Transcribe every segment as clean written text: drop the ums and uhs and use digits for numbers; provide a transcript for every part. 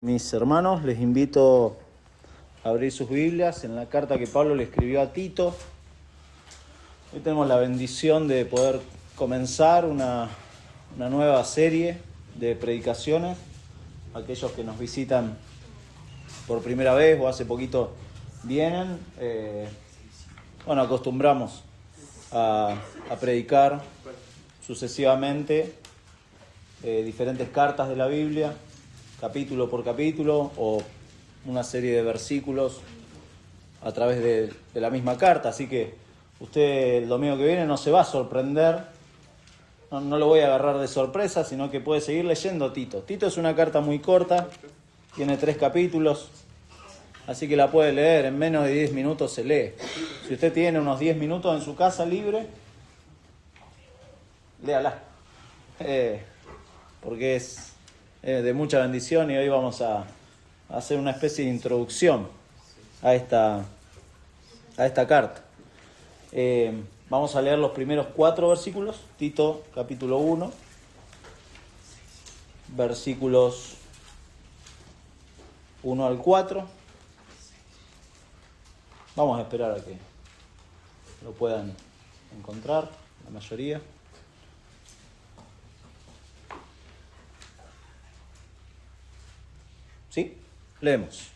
Mis hermanos, les invito a abrir sus Biblias en la carta que Pablo le escribió a Tito. Hoy tenemos la bendición de poder comenzar una nueva serie de predicaciones. Aquellos que nos visitan por primera vez o hace poquito vienen, acostumbramos a predicar sucesivamente diferentes cartas de la Biblia, capítulo por capítulo, o una serie de versículos a través de la misma carta. Así que usted el domingo que viene no se va a sorprender, no lo voy a agarrar de sorpresa, sino que puede seguir leyendo Tito. Tito es una carta muy corta, tiene 3 capítulos, así que la puede leer, en menos de 10 minutos se lee. Si usted tiene unos 10 minutos en su casa libre, léala, porque es de mucha bendición, y hoy vamos a hacer una especie de introducción a esta carta. Vamos a leer los primeros 4 versículos, Tito capítulo 1, versículos 1 al 4. Vamos a esperar a que lo puedan encontrar, la mayoría. ¿Sí? Leemos.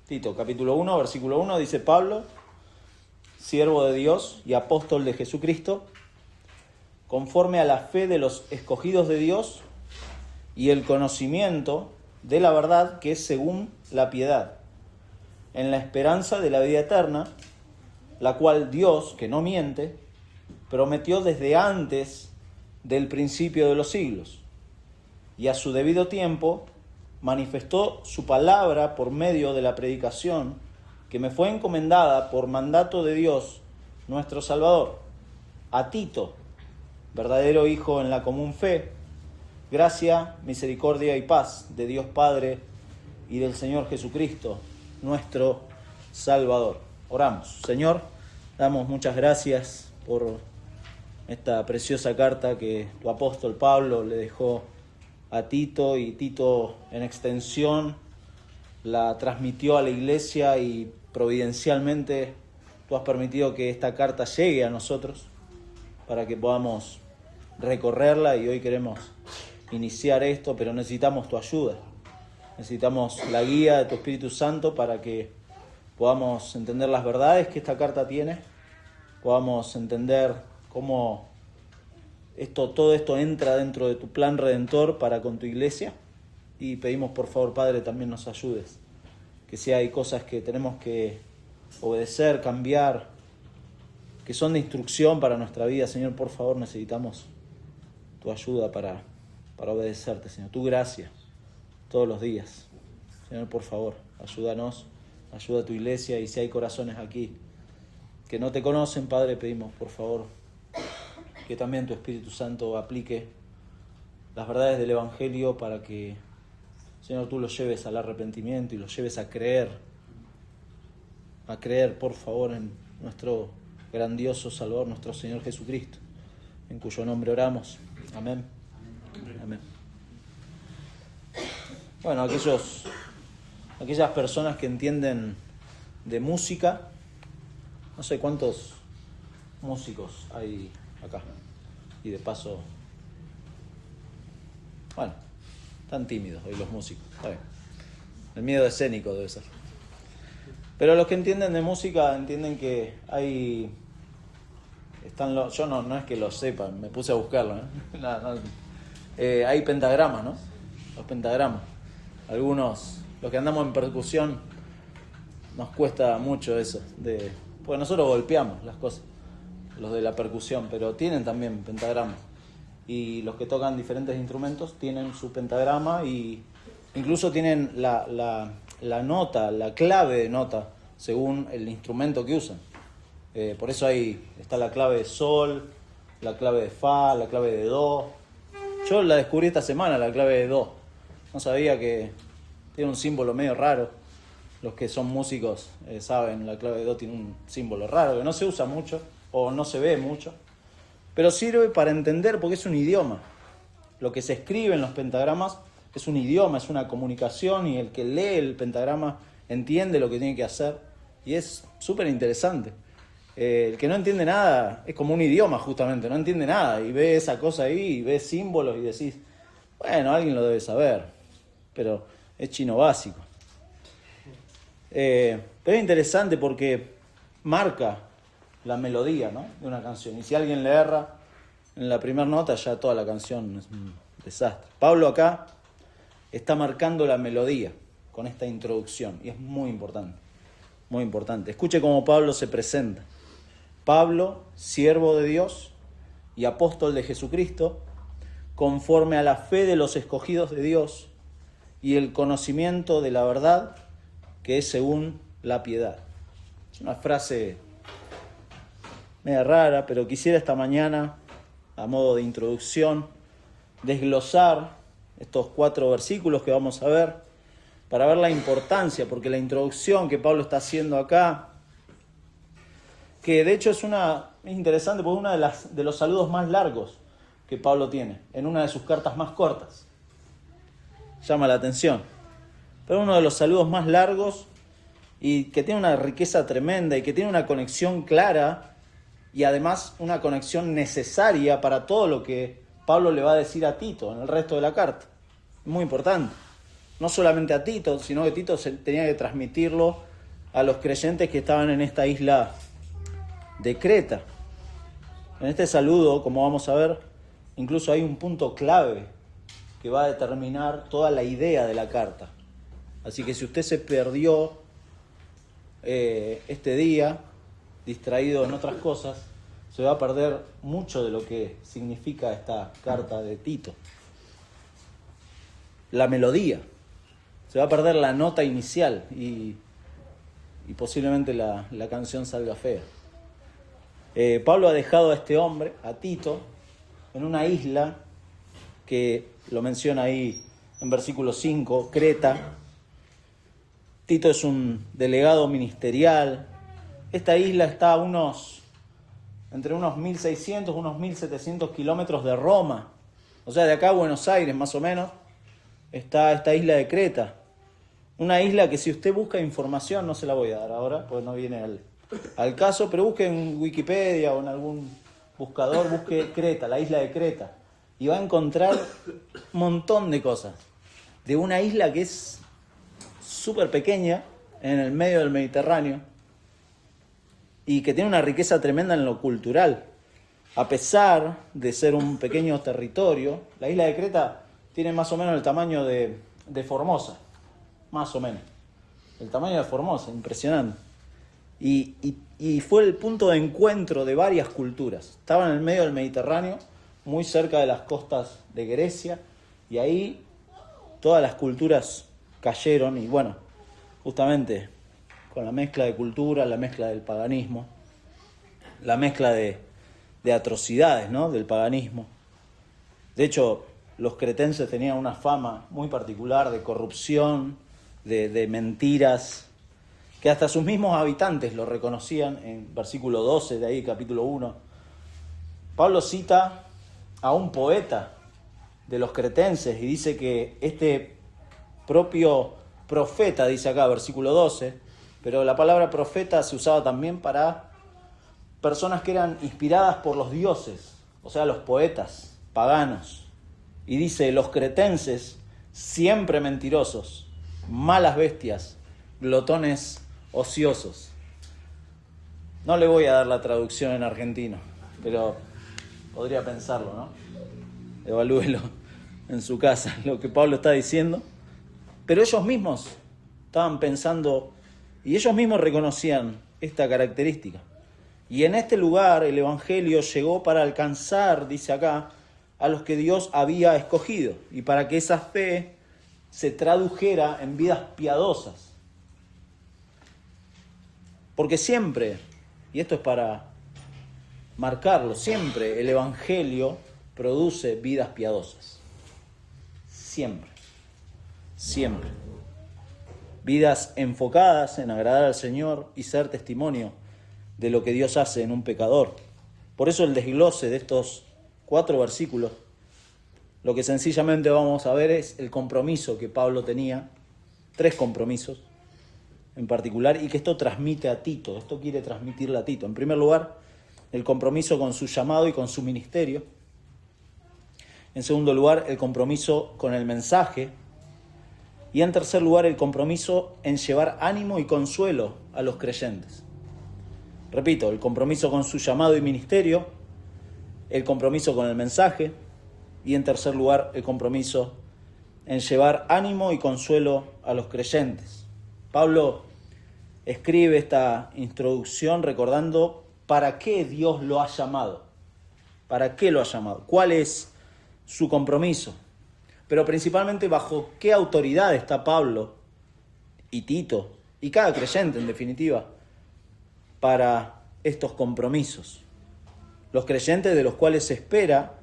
Tito, capítulo 1, versículo 1, dice Pablo, siervo de Dios y apóstol de Jesucristo, conforme a la fe de los escogidos de Dios y el conocimiento de la verdad que es según la piedad, en la esperanza de la vida eterna, la cual Dios, que no miente, prometió desde antes del principio de los siglos, y a su debido tiempo manifestó su palabra por medio de la predicación que me fue encomendada por mandato de Dios, nuestro Salvador, a Tito, verdadero hijo en la común fe, gracia, misericordia y paz de Dios Padre y del Señor Jesucristo, nuestro Salvador. Oramos. Señor, damos muchas gracias por esta preciosa carta que tu apóstol Pablo le dejó a Tito, y Tito en extensión la transmitió a la iglesia, y providencialmente tú has permitido que esta carta llegue a nosotros para que podamos recorrerla, y hoy queremos iniciar esto, pero necesitamos tu ayuda, necesitamos la guía de tu Espíritu Santo para que podamos entender las verdades que esta carta tiene, podamos entender cómo todo esto entra dentro de tu plan redentor para con tu iglesia, y pedimos por favor, Padre, también nos ayudes, que si hay cosas que tenemos que obedecer, cambiar, que son de instrucción para nuestra vida, Señor, por favor, necesitamos tu ayuda para obedecerte, Señor, tu gracia todos los días. Señor, por favor, ayúdanos, ayuda a tu iglesia, y si hay corazones aquí que no te conocen, Padre, pedimos por favor que también tu Espíritu Santo aplique las verdades del Evangelio para que, Señor, tú los lleves al arrepentimiento y los lleves a creer, por favor, en nuestro grandioso Salvador, nuestro Señor Jesucristo, en cuyo nombre oramos. Amén. Bueno, aquellas personas que entienden de música, no sé cuántos músicos hay acá, y de paso, bueno, están tímidos hoy los músicos, está bien. El miedo escénico debe ser. Pero los que entienden de música entienden que yo no es que lo sepan, me puse a buscarlo, hay pentagramas, ¿no? Los pentagramas. Algunos, los que andamos en percusión, nos cuesta mucho eso, porque nosotros golpeamos las cosas, los de la percusión, pero tienen también pentagramas. Y los que tocan diferentes instrumentos tienen su pentagrama, y incluso tienen la nota, la clave de nota, según el instrumento que usan. Por eso ahí está la clave de sol, la clave de fa, la clave de do. Yo la descubrí esta semana, la clave de do. No sabía que tiene un símbolo medio raro. Los que son músicos saben, la clave de do tiene un símbolo raro que no se usa mucho o no se ve mucho, pero sirve para entender, porque es un idioma. Lo que se escribe en los pentagramas es un idioma, es una comunicación, y el que lee el pentagrama entiende lo que tiene que hacer, y es súper interesante. El que no entiende nada es como un idioma, justamente, no entiende nada, y ve esa cosa ahí, y ve símbolos, y decís, bueno, alguien lo debe saber, pero es chino básico. Pero es interesante porque marca la melodía, ¿no?, de una canción, y si alguien le erra en la primera nota, ya toda la canción es un desastre. Pablo acá está marcando la melodía con esta introducción, y es muy importante, muy importante. Escuche cómo Pablo se presenta. Pablo, siervo de Dios y apóstol de Jesucristo, conforme a la fe de los escogidos de Dios y el conocimiento de la verdad, que es según la piedad. Es una frase media rara, pero quisiera esta mañana, a modo de introducción, desglosar estos 4 versículos que vamos a ver, para ver la importancia, porque la introducción que Pablo está haciendo acá, que de hecho es interesante, porque es uno de los saludos más largos que Pablo tiene, en una de sus cartas más cortas. Llama la atención. Pero uno de los saludos más largos, y que tiene una riqueza tremenda, y que tiene una conexión clara, y además una conexión necesaria para todo lo que Pablo le va a decir a Tito en el resto de la carta. Muy importante. No solamente a Tito, sino que Tito tenía que transmitirlo a los creyentes que estaban en esta isla de Creta. En este saludo, como vamos a ver, incluso hay un punto clave que va a determinar toda la idea de la carta. Así que si usted se perdió este día, distraído en otras cosas, se va a perder mucho de lo que significa esta carta de Tito. La melodía. Se va a perder la nota inicial y posiblemente la canción salga fea. Pablo ha dejado a este hombre, a Tito, en una isla que lo menciona ahí en versículo 5, Creta. Tito es un delegado ministerial. Esta isla está entre unos 1.600, unos 1.700 kilómetros de Roma. O sea, de acá a Buenos Aires, más o menos, está esta isla de Creta. Una isla que si usted busca información, no se la voy a dar ahora, porque no viene al caso, pero busque en Wikipedia o en algún buscador, busque Creta, la isla de Creta, y va a encontrar un montón de cosas. De una isla que es súper pequeña, en el medio del Mediterráneo, y que tiene una riqueza tremenda en lo cultural. A pesar de ser un pequeño territorio, la isla de Creta tiene más o menos el tamaño de Formosa. Más o menos. El tamaño de Formosa, impresionante. Y fue el punto de encuentro de varias culturas. Estaba en el medio del Mediterráneo, muy cerca de las costas de Grecia, y ahí todas las culturas cayeron, y bueno, justamente con la mezcla de cultura, la mezcla del paganismo, la mezcla de atrocidades, ¿no?, del paganismo. De hecho, los cretenses tenían una fama muy particular de corrupción, de mentiras, que hasta sus mismos habitantes lo reconocían. En versículo 12 de ahí, capítulo 1. Pablo cita a un poeta de los cretenses y dice que este propio profeta, dice acá, versículo 12, pero la palabra profeta se usaba también para personas que eran inspiradas por los dioses, o sea, los poetas paganos. Y dice, los cretenses, siempre mentirosos, malas bestias, glotones ociosos. No le voy a dar la traducción en argentino, pero podría pensarlo, ¿no? Evalúelo en su casa, lo que Pablo está diciendo. Pero ellos mismos estaban pensando, y ellos mismos reconocían esta característica. Y en este lugar el Evangelio llegó para alcanzar, dice acá, a los que Dios había escogido, y para que esa fe se tradujera en vidas piadosas. Porque siempre, y esto es para marcarlo, siempre el Evangelio produce vidas piadosas. Siempre. Siempre. Vidas enfocadas en agradar al Señor y ser testimonio de lo que Dios hace en un pecador. Por eso el desglose de estos 4 versículos Lo que sencillamente vamos a ver es el compromiso que Pablo tenía, 3 compromisos en particular, y que esto transmite a Tito, esto quiere transmitirle a Tito. En primer lugar, el compromiso con su llamado y con su ministerio. En segundo lugar, el compromiso con el mensaje. Y en tercer lugar, el compromiso en llevar ánimo y consuelo a los creyentes. Repito, el compromiso con su llamado y ministerio, el compromiso con el mensaje y en tercer lugar, el compromiso en llevar ánimo y consuelo a los creyentes. Pablo escribe esta introducción recordando para qué Dios lo ha llamado. ¿Para qué lo ha llamado? ¿Cuál es su compromiso? Pero principalmente bajo qué autoridad está Pablo y Tito y cada creyente en definitiva para estos compromisos. Los creyentes de los cuales se espera,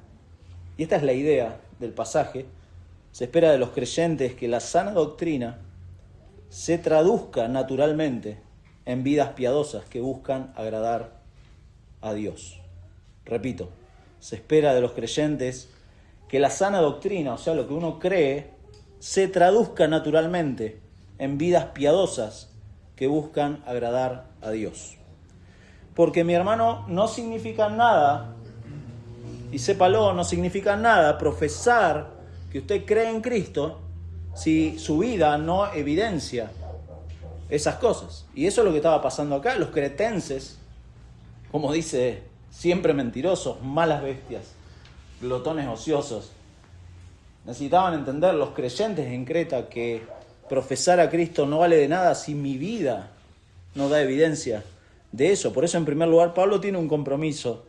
y esta es la idea del pasaje, se espera de los creyentes que la sana doctrina se traduzca naturalmente en vidas piadosas que buscan agradar a Dios. Repito, se espera de los creyentes que la sana doctrina, o sea, lo que uno cree, se traduzca naturalmente en vidas piadosas que buscan agradar a Dios. Porque, mi hermano, no significa nada, y sépalo, no significa nada profesar que usted cree en Cristo si su vida no evidencia esas cosas. Y eso es lo que estaba pasando acá. Los cretenses, como dice, siempre mentirosos, malas bestias, glotones ociosos, necesitaban entender los creyentes en Creta que profesar a Cristo no vale de nada si mi vida no da evidencia de eso. Por eso, en primer lugar, Pablo tiene un compromiso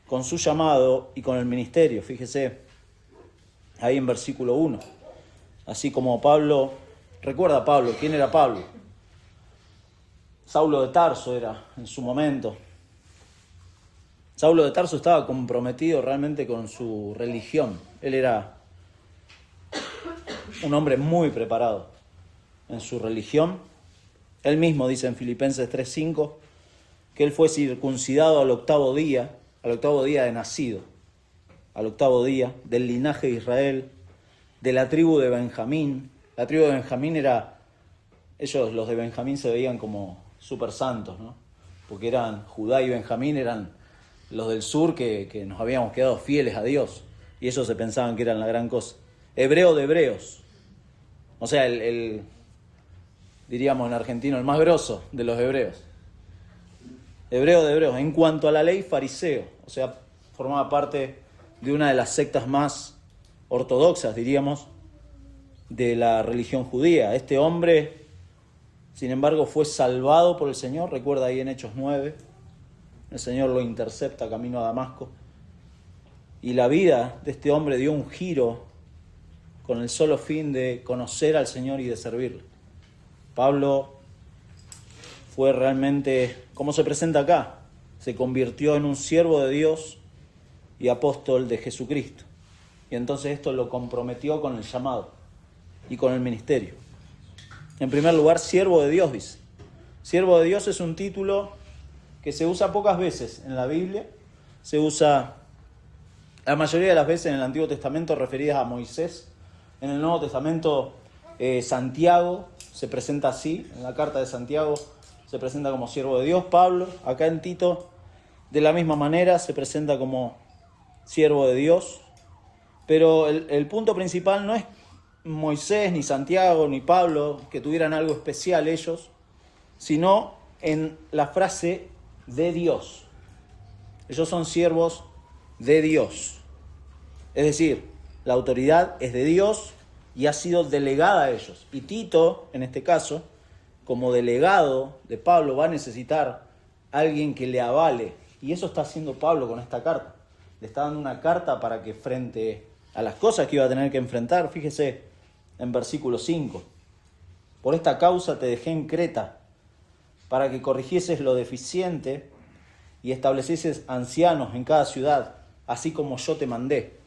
con su llamado y con el ministerio. Fíjese ahí en versículo 1. Así como Pablo, recuerda Pablo, ¿quién era Pablo? Saulo de Tarso era en su momento. Saulo de Tarso estaba comprometido realmente con su religión. Él era un hombre muy preparado en su religión. Él mismo dice en Filipenses 3:5 que él fue circuncidado al octavo día de nacido, al octavo día, del linaje de Israel, de la tribu de Benjamín. La tribu de Benjamín era, ellos los de Benjamín se veían como súper santos, ¿no? Porque eran Judá y Benjamín, eran los del sur que nos habíamos quedado fieles a Dios, y ellos se pensaban que eran la gran cosa. Hebreo de hebreos, o sea, diríamos en argentino, el más grosso de los hebreos. Hebreo de hebreos. En cuanto a la ley, fariseo, o sea, formaba parte de una de las sectas más ortodoxas, diríamos, de la religión judía. Este hombre, sin embargo, fue salvado por el Señor. Recuerda ahí en Hechos 9, el Señor lo intercepta camino a Damasco, y la vida de este hombre dio un giro con el solo fin de conocer al Señor y de servirle. Pablo fue realmente, como se presenta acá, se convirtió en un siervo de Dios y apóstol de Jesucristo. Y entonces esto lo comprometió con el llamado y con el ministerio. En primer lugar, siervo de Dios, dice. Siervo de Dios es un título que se usa pocas veces en la Biblia. Se usa la mayoría de las veces en el Antiguo Testamento referidas a Moisés. En el Nuevo Testamento, Santiago se presenta así, en la carta de Santiago se presenta como siervo de Dios. Pablo, acá en Tito, de la misma manera se presenta como siervo de Dios. Pero el punto principal no es Moisés, ni Santiago, ni Pablo, que tuvieran algo especial ellos, sino en la frase de Dios. Ellos son siervos de Dios. Es decir, la autoridad es de Dios y ha sido delegada a ellos. Y Tito, en este caso, como delegado de Pablo, va a necesitar a alguien que le avale. Y eso está haciendo Pablo con esta carta. Le está dando una carta para que frente a las cosas que iba a tener que enfrentar, fíjese en versículo 5. Por esta causa te dejé en Creta, para que corrigieses lo deficiente y establecieses ancianos en cada ciudad, así como yo te mandé.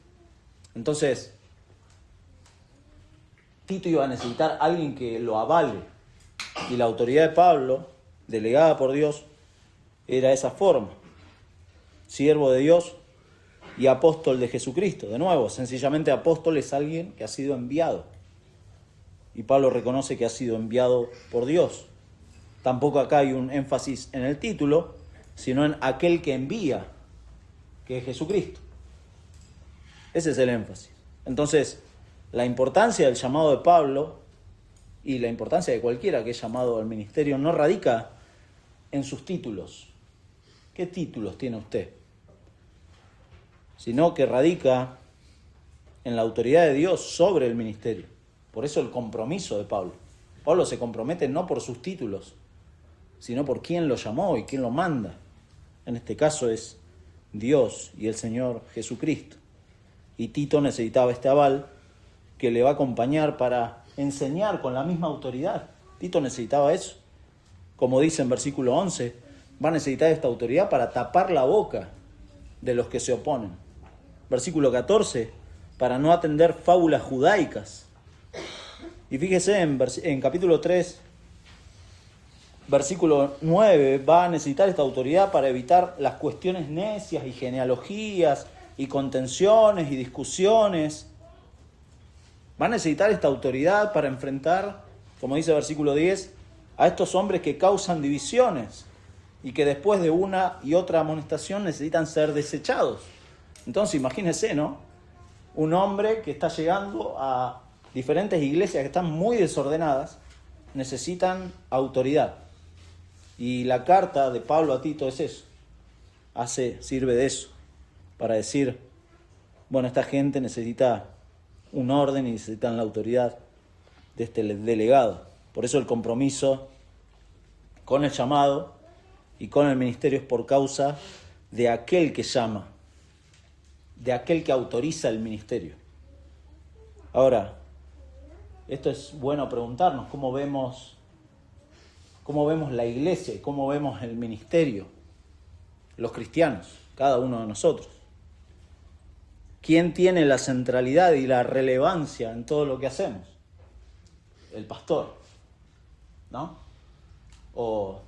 Entonces, Tito iba a necesitar a alguien que lo avale. Y la autoridad de Pablo, delegada por Dios, era esa forma. Siervo de Dios y apóstol de Jesucristo. De nuevo, sencillamente apóstol es alguien que ha sido enviado. Y Pablo reconoce que ha sido enviado por Dios. Tampoco acá hay un énfasis en el título, sino en aquel que envía, que es Jesucristo. Ese es el énfasis. Entonces, la importancia del llamado de Pablo y la importancia de cualquiera que es llamado al ministerio no radica en sus títulos. ¿Qué títulos tiene usted? Sino que radica en la autoridad de Dios sobre el ministerio. Por eso el compromiso de Pablo. Pablo se compromete no por sus títulos, sino por quién lo llamó y quién lo manda. En este caso es Dios y el Señor Jesucristo. Y Tito necesitaba este aval que le va a acompañar para enseñar con la misma autoridad. Tito necesitaba eso. Como dice en versículo 11, va a necesitar esta autoridad para tapar la boca de los que se oponen. Versículo 14, para no atender fábulas judaicas. Y fíjese, en capítulo 3, versículo 9, va a necesitar esta autoridad para evitar las cuestiones necias y genealogías y contenciones y discusiones. Va a necesitar esta autoridad para enfrentar, como dice el versículo 10, a estos hombres que causan divisiones y que después de una y otra amonestación necesitan ser desechados. Entonces imagínense, ¿no? Un hombre que está llegando a diferentes iglesias que están muy desordenadas, necesitan autoridad. Y la carta de Pablo a Tito es eso. Sirve de eso, para decir, bueno, esta gente necesita un orden y necesitan la autoridad de este delegado. Por eso el compromiso con el llamado y con el ministerio es por causa de aquel que llama, de aquel que autoriza el ministerio. Ahora, esto es bueno preguntarnos, ¿cómo vemos la iglesia y cómo vemos el ministerio? Los cristianos, cada uno de nosotros. ¿Quién tiene la centralidad y la relevancia en todo lo que hacemos? El pastor, ¿no? O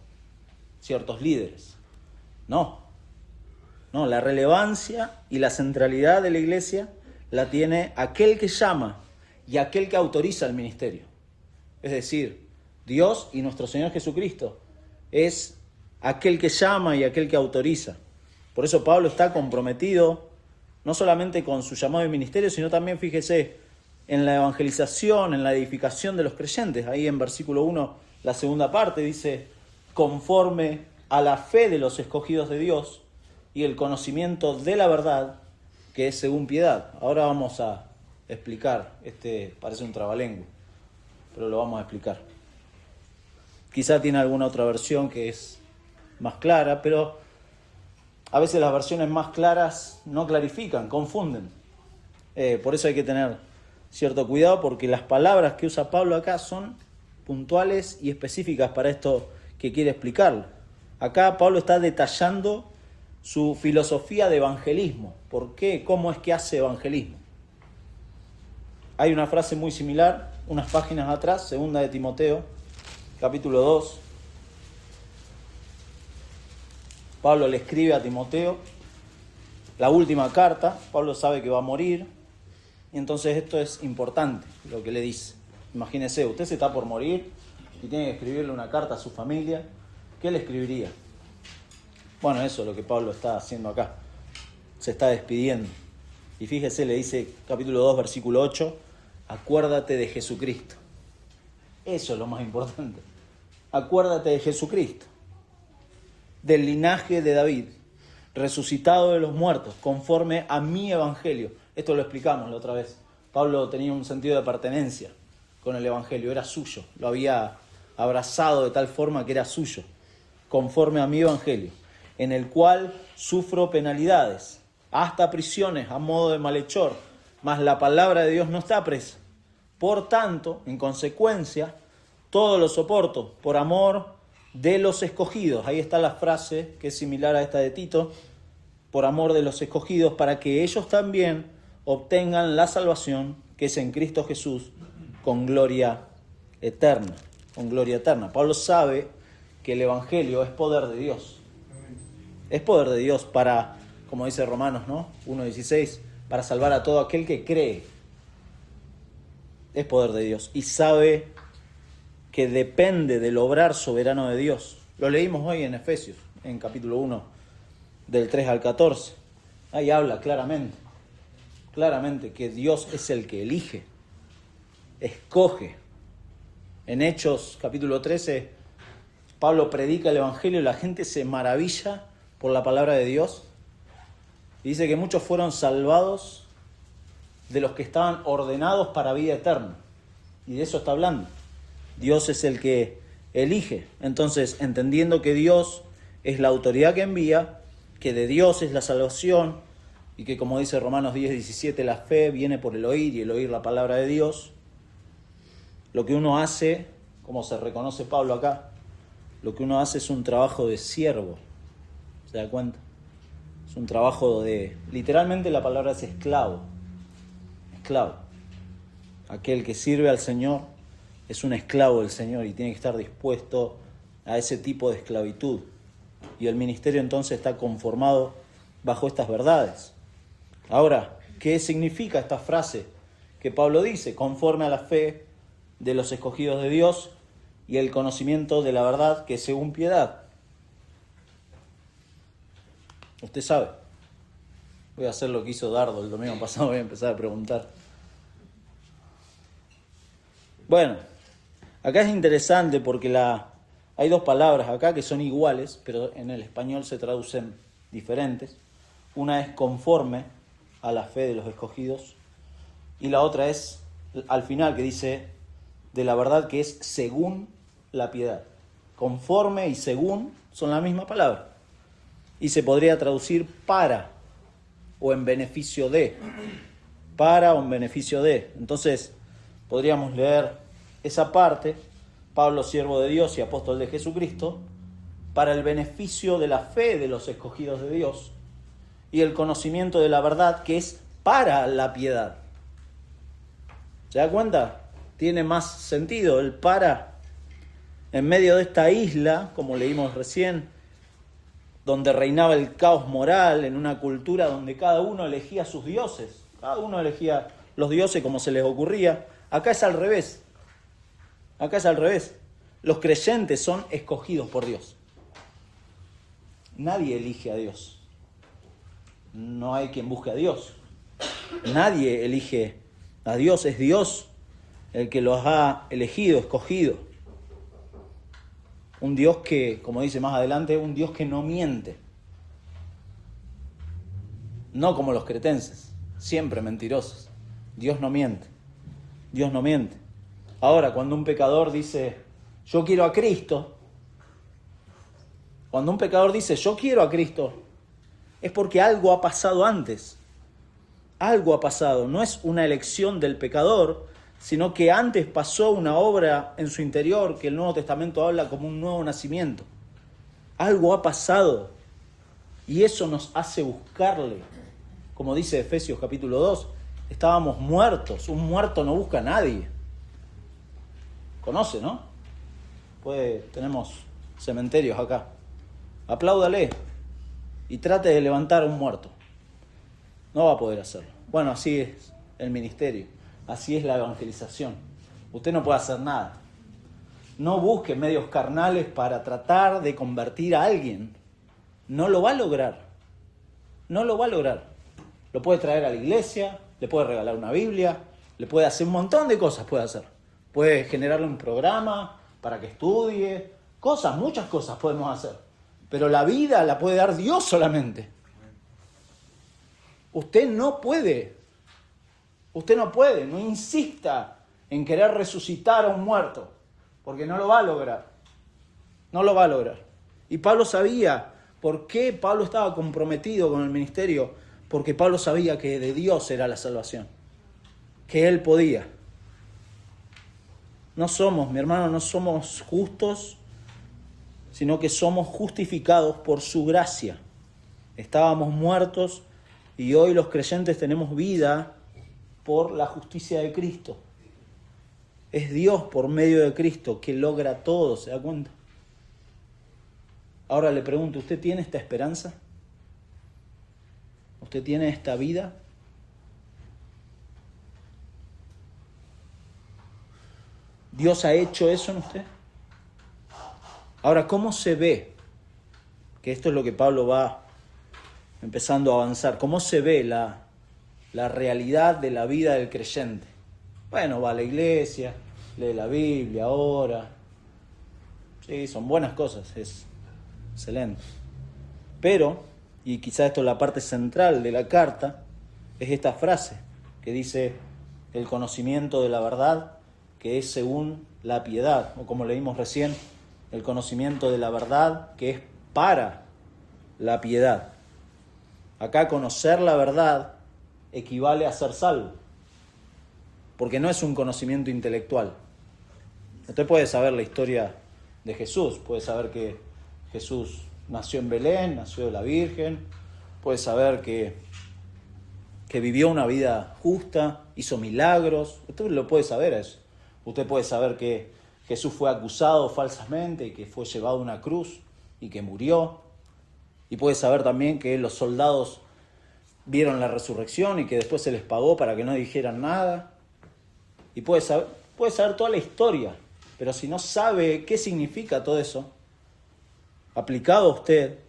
ciertos líderes. No, la relevancia y la centralidad de la iglesia la tiene aquel que llama y aquel que autoriza el ministerio. Es decir, Dios y nuestro Señor Jesucristo es aquel que llama y aquel que autoriza. Por eso Pablo está comprometido no solamente con su llamado y ministerio, sino también, fíjese, en la evangelización, en la edificación de los creyentes. Ahí en versículo 1, la segunda parte, dice, conforme a la fe de los escogidos de Dios y el conocimiento de la verdad, que es según piedad. Ahora vamos a explicar, parece un trabalengua, pero lo vamos a explicar. Quizá tiene alguna otra versión que es más clara, pero a veces las versiones más claras no clarifican, confunden. Por eso hay que tener cierto cuidado, porque las palabras que usa Pablo acá son puntuales y específicas para esto que quiere explicar. Acá Pablo está detallando su filosofía de evangelismo. ¿Por qué? ¿Cómo es que hace evangelismo? Hay una frase muy similar, unas páginas atrás, segunda de Timoteo, capítulo 2. Pablo le escribe a Timoteo la última carta. Pablo sabe que va a morir, y entonces esto es importante, lo que le dice. Imagínese, usted se está por morir y tiene que escribirle una carta a su familia. ¿Qué le escribiría? Bueno, eso es lo que Pablo está haciendo acá. Se está despidiendo. Y fíjese, le dice, capítulo 2, versículo 8, acuérdate de Jesucristo. Eso es lo más importante. Acuérdate de Jesucristo, del linaje de David, resucitado de los muertos, conforme a mi evangelio. Esto lo explicamos la otra vez. Pablo tenía un sentido de pertenencia con el evangelio, era suyo, lo había abrazado de tal forma que era suyo, conforme a mi evangelio, en el cual sufro penalidades, hasta prisiones a modo de malhechor, mas la palabra de Dios no está presa. Por tanto, en consecuencia, todo lo soporto por amor de los escogidos. Ahí está la frase que es similar a esta de Tito, por amor de los escogidos, para que ellos también obtengan la salvación que es en Cristo Jesús con gloria eterna. Con gloria eterna. Pablo sabe que el evangelio es poder de Dios. Es poder de Dios para, como dice Romanos, ¿no? 1:16, para salvar a todo aquel que cree. Es poder de Dios y sabe que depende del obrar soberano de Dios. Lo leímos hoy en Efesios, en capítulo 1, del 3 al 14. Ahí habla claramente que Dios es el que elige, escoge. En Hechos, capítulo 13, Pablo predica el Evangelio y la gente se maravilla por la palabra de Dios. Y dice que muchos fueron salvados de los que estaban ordenados para vida eterna. Y de eso está hablando. Dios es el que elige. Entonces, entendiendo que Dios es la autoridad que envía, que de Dios es la salvación, y que, como dice Romanos 10:17, la fe viene por el oír y el oír la palabra de Dios, lo que uno hace, como se reconoce Pablo acá, lo que uno hace es un trabajo de siervo. ¿Se da cuenta? Es un trabajo de... Literalmente la palabra es esclavo. Esclavo. Aquel que sirve al Señor es un esclavo del Señor y tiene que estar dispuesto a ese tipo de esclavitud. Y el ministerio entonces está conformado bajo estas verdades. Ahora, ¿qué significa esta frase que Pablo dice? Conforme a la fe de los escogidos de Dios y el conocimiento de la verdad que es según piedad. Usted sabe. Voy a hacer lo que hizo Dardo el domingo pasado, voy a empezar a preguntar. Bueno, acá es interesante porque hay dos palabras acá que son iguales, pero en el español se traducen diferentes. Una es conforme a la fe de los escogidos y la otra es al final que dice de la verdad que es según la piedad. Conforme y según son la misma palabra. Y se podría traducir para o en beneficio de. Para o en beneficio de. Entonces, podríamos leer esa parte, Pablo, siervo de Dios y apóstol de Jesucristo, para el beneficio de la fe de los escogidos de Dios y el conocimiento de la verdad que es para la piedad. ¿Se da cuenta? Tiene más sentido el para. En medio de esta isla, como leímos recién, donde reinaba el caos moral, en una cultura donde cada uno elegía sus dioses, cada uno elegía los dioses como se les ocurría. Acá es al revés. Acá es al revés. Los creyentes son escogidos por Dios. Nadie elige a Dios. No hay quien busque a Dios. Nadie elige a Dios. Es Dios el que los ha elegido, escogido. Un Dios que, como dice más adelante, un Dios que no miente. No como los cretenses, siempre mentirosos. Dios no miente. Dios no miente. Ahora, cuando un pecador dice, yo quiero a Cristo, cuando un pecador dice, yo quiero a Cristo, es porque algo ha pasado antes. Algo ha pasado. No es una elección del pecador, sino que antes pasó una obra en su interior que el Nuevo Testamento habla como un nuevo nacimiento. Algo ha pasado y eso nos hace buscarle. Como dice Efesios capítulo 2, estábamos muertos. Un muerto no busca a nadie. Conoce, ¿no? Tenemos cementerios acá. Apláudale y trate de levantar a un muerto. No va a poder hacerlo. Bueno, así es el ministerio. Así es la evangelización. Usted no puede hacer nada. No busque medios carnales para tratar de convertir a alguien. No lo va a lograr. No lo va a lograr. Lo puede traer a la iglesia, le puede regalar una Biblia, le puede hacer un montón de cosas, puede hacer. Puede generarle un programa para que estudie. Cosas, muchas cosas podemos hacer. Pero la vida la puede dar Dios solamente. Usted no puede. Usted no puede, no insista en querer resucitar a un muerto, porque no lo va a lograr. No lo va a lograr. Y Pablo sabía por qué Pablo estaba comprometido con el ministerio, porque Pablo sabía que de Dios era la salvación, que él podía. No somos, mi hermano, no somos justos, sino que somos justificados por su gracia. Estábamos muertos y hoy los creyentes tenemos vida por la justicia de Cristo. Es Dios por medio de Cristo que logra todo, ¿se da cuenta? Ahora le pregunto, ¿usted tiene esta esperanza? ¿Usted tiene esta vida? ¿Dios ha hecho eso en usted? Ahora, ¿cómo se ve? Que esto es lo que Pablo va empezando a avanzar. ¿Cómo se ve la realidad de la vida del creyente? Bueno, va a la iglesia, lee la Biblia, ora. Sí, son buenas cosas, es excelente. Pero, y quizá esto es la parte central de la carta, es esta frase que dice el conocimiento de la verdad, que es según la piedad, o como leímos recién, el conocimiento de la verdad, que es para la piedad. Acá conocer la verdad equivale a ser salvo, porque no es un conocimiento intelectual. Usted puede saber la historia de Jesús, puede saber que Jesús nació en Belén, nació de la Virgen, puede saber que vivió una vida justa, hizo milagros, usted lo puede saber eso. Usted puede saber que Jesús fue acusado falsamente y que fue llevado a una cruz y que murió. Y puede saber también que los soldados vieron la resurrección y que después se les pagó para que no dijeran nada. Y puede saber toda la historia, pero si no sabe qué significa todo eso, aplicado a usted,